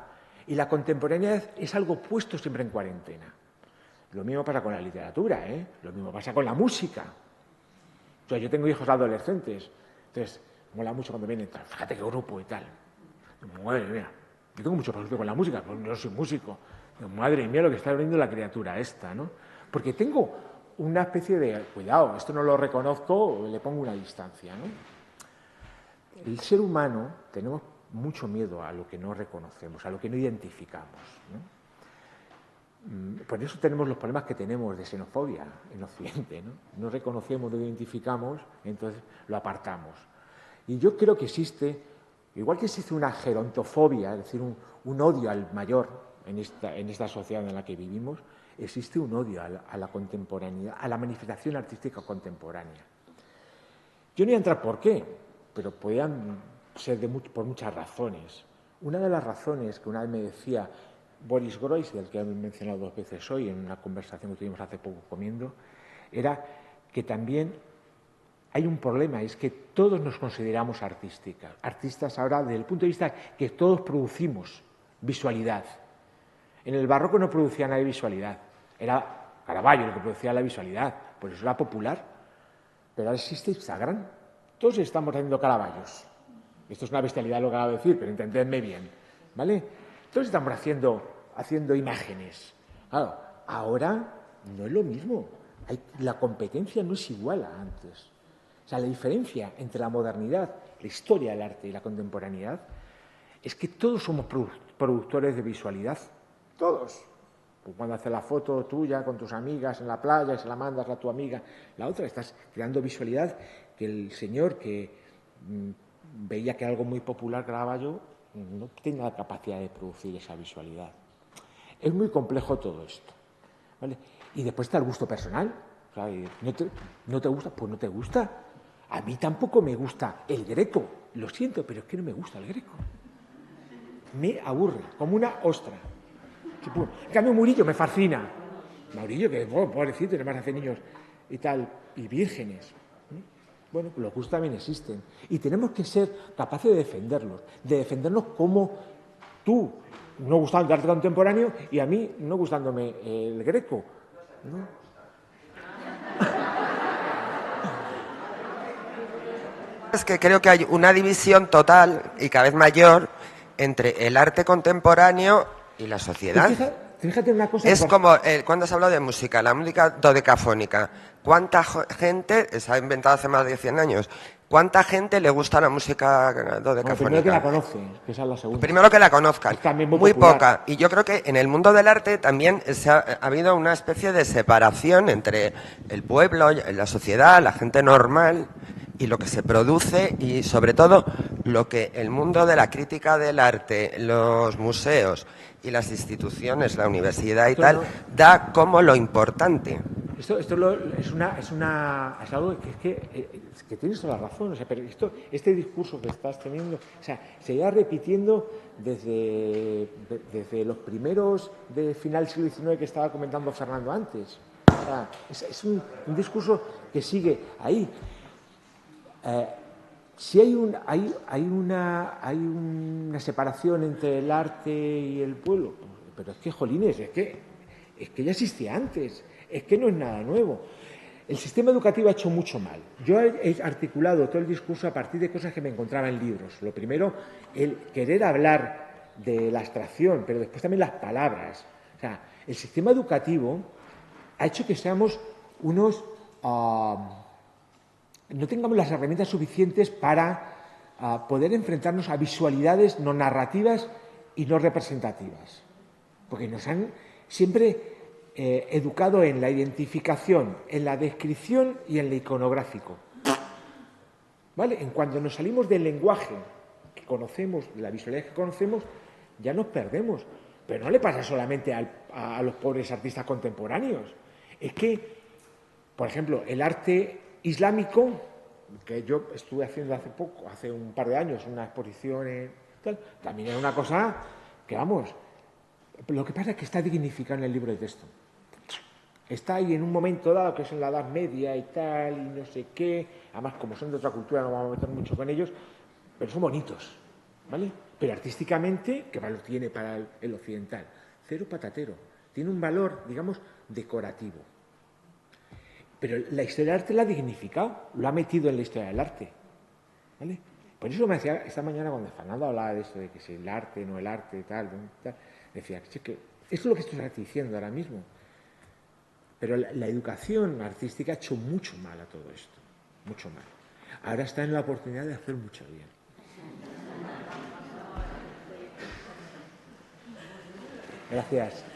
y la contemporaneidad es algo puesto siempre en cuarentena. Lo mismo pasa con la literatura, lo mismo pasa con la música. O sea, yo tengo hijos adolescentes, entonces mola mucho cuando vienen, fíjate qué grupo y tal. Madre mía, yo tengo mucho prejuicio con la música, porque no soy músico. Madre mía, lo que está viendo la criatura esta, ¿no? Porque tengo una especie de, cuidado, esto no lo reconozco, le pongo una distancia, ¿no? El ser humano tenemos mucho miedo a lo que no reconocemos, a lo que no identificamos, ¿no? Por eso tenemos los problemas que tenemos de xenofobia en Occidente, ¿no? No reconocemos, no identificamos, entonces lo apartamos. Y yo creo que existe, igual que existe una gerontofobia, es decir, un odio al mayor en esta sociedad en la que vivimos, existe un odio a la contemporaneidad, a la manifestación artística contemporánea. Yo no voy a entrar por qué, pero podían ser por muchas razones. Una de las razones que una vez me decía Boris Groys, del que he mencionado 2 veces hoy en una conversación que tuvimos hace poco comiendo, era que también hay un problema, es que todos nos consideramos artistas ahora desde el punto de vista que todos producimos visualidad. En el barroco no producía nadie visualidad, era Caravaggio el que producía la visualidad, por eso era popular. Pero ahora existe Instagram, todos estamos haciendo Caravaggios. Esto es una bestialidad lo que acabo de decir, pero entendedme bien, ¿vale? Todos estamos haciendo imágenes. Claro, ahora no es lo mismo, la competencia no es igual a antes. O sea, la diferencia entre la modernidad, la historia del arte y la contemporaneidad es que todos somos productores de visualidad. Todos. Pues cuando haces la foto tuya con tus amigas en la playa y se la mandas a tu amiga, la otra, estás creando visualidad que el señor que veía que algo muy popular, Caravaggio, no tiene la capacidad de producir esa visualidad. Es muy complejo todo esto, ¿vale? Y después está el gusto personal. O sea, ¿no te gusta? Pues no te gusta. A mí tampoco me gusta el Greco. Lo siento, pero es que no me gusta el Greco. Me aburre, como una ostra. En cambio, Murillo me fascina. Murillo, que pobrecito, además hace niños y tal, y vírgenes. Bueno, los gustos también existen. Y tenemos que ser capaces de defendernos como tú, no gustando el arte contemporáneo, y a mí no gustándome el Greco, ¿no? Es que creo que hay una división total y cada vez mayor entre el arte contemporáneo y la sociedad. Fíjate una cosa. Es como cuando has hablado de música, la música dodecafónica. ¿Cuánta gente, se ha inventado hace más de 100 años, cuánta gente le gusta la música dodecafónica? Primero que la conocen, que esa es la segunda. Primero que la conozcan, muy popular. poca. Y yo creo que en el mundo del arte también ha habido una especie de separación entre el pueblo, la sociedad, la gente normal y lo que se produce y sobre todo lo que el mundo de la crítica del arte, los museos y las instituciones, la universidad y tal, da como lo importante. Esto es algo que tienes toda la razón. O sea, pero este discurso que estás teniendo, o sea, se iba repitiendo desde los primeros de final del siglo XIX que estaba comentando Fernando antes. sea, es un discurso que sigue ahí. Si hay una separación entre el arte y el pueblo, pero es que, jolines, es que ya existía antes, es que no es nada nuevo. El sistema educativo ha hecho mucho mal. Yo he articulado todo el discurso a partir de cosas que me encontraba en libros. Lo primero, el querer hablar de la abstracción, pero después también las palabras. O sea, el sistema educativo ha hecho que seamos unos... no tengamos las herramientas suficientes para poder enfrentarnos a visualidades no narrativas y no representativas. Porque nos han siempre educado en la identificación, en la descripción y en lo iconográfico. ¿Vale? En cuanto nos salimos del lenguaje que conocemos, de la visualidad que conocemos, ya nos perdemos. Pero no le pasa solamente a los pobres artistas contemporáneos. Es que, por ejemplo, el arte islámico, que yo estuve haciendo hace un par de años, una exposición tal, también era una cosa que, vamos, lo que pasa es que está dignificado en el libro de texto. Está ahí en un momento dado, que es en la Edad Media y tal, y no sé qué. Además, como son de otra cultura, no vamos a meter mucho con ellos, pero son bonitos, ¿vale? Pero artísticamente, ¿qué valor tiene para el occidental? Cero patatero. Tiene un valor, digamos, decorativo. Pero la historia del arte la ha dignificado, lo ha metido en la historia del arte, ¿vale? Por eso me decía esta mañana cuando Fernando hablaba de esto, de que si el arte, no el arte, tal, decía que esto es lo que estoy diciendo ahora mismo. Pero la educación artística ha hecho mucho mal a todo esto, mucho mal. Ahora está en la oportunidad de hacer mucho bien. Gracias.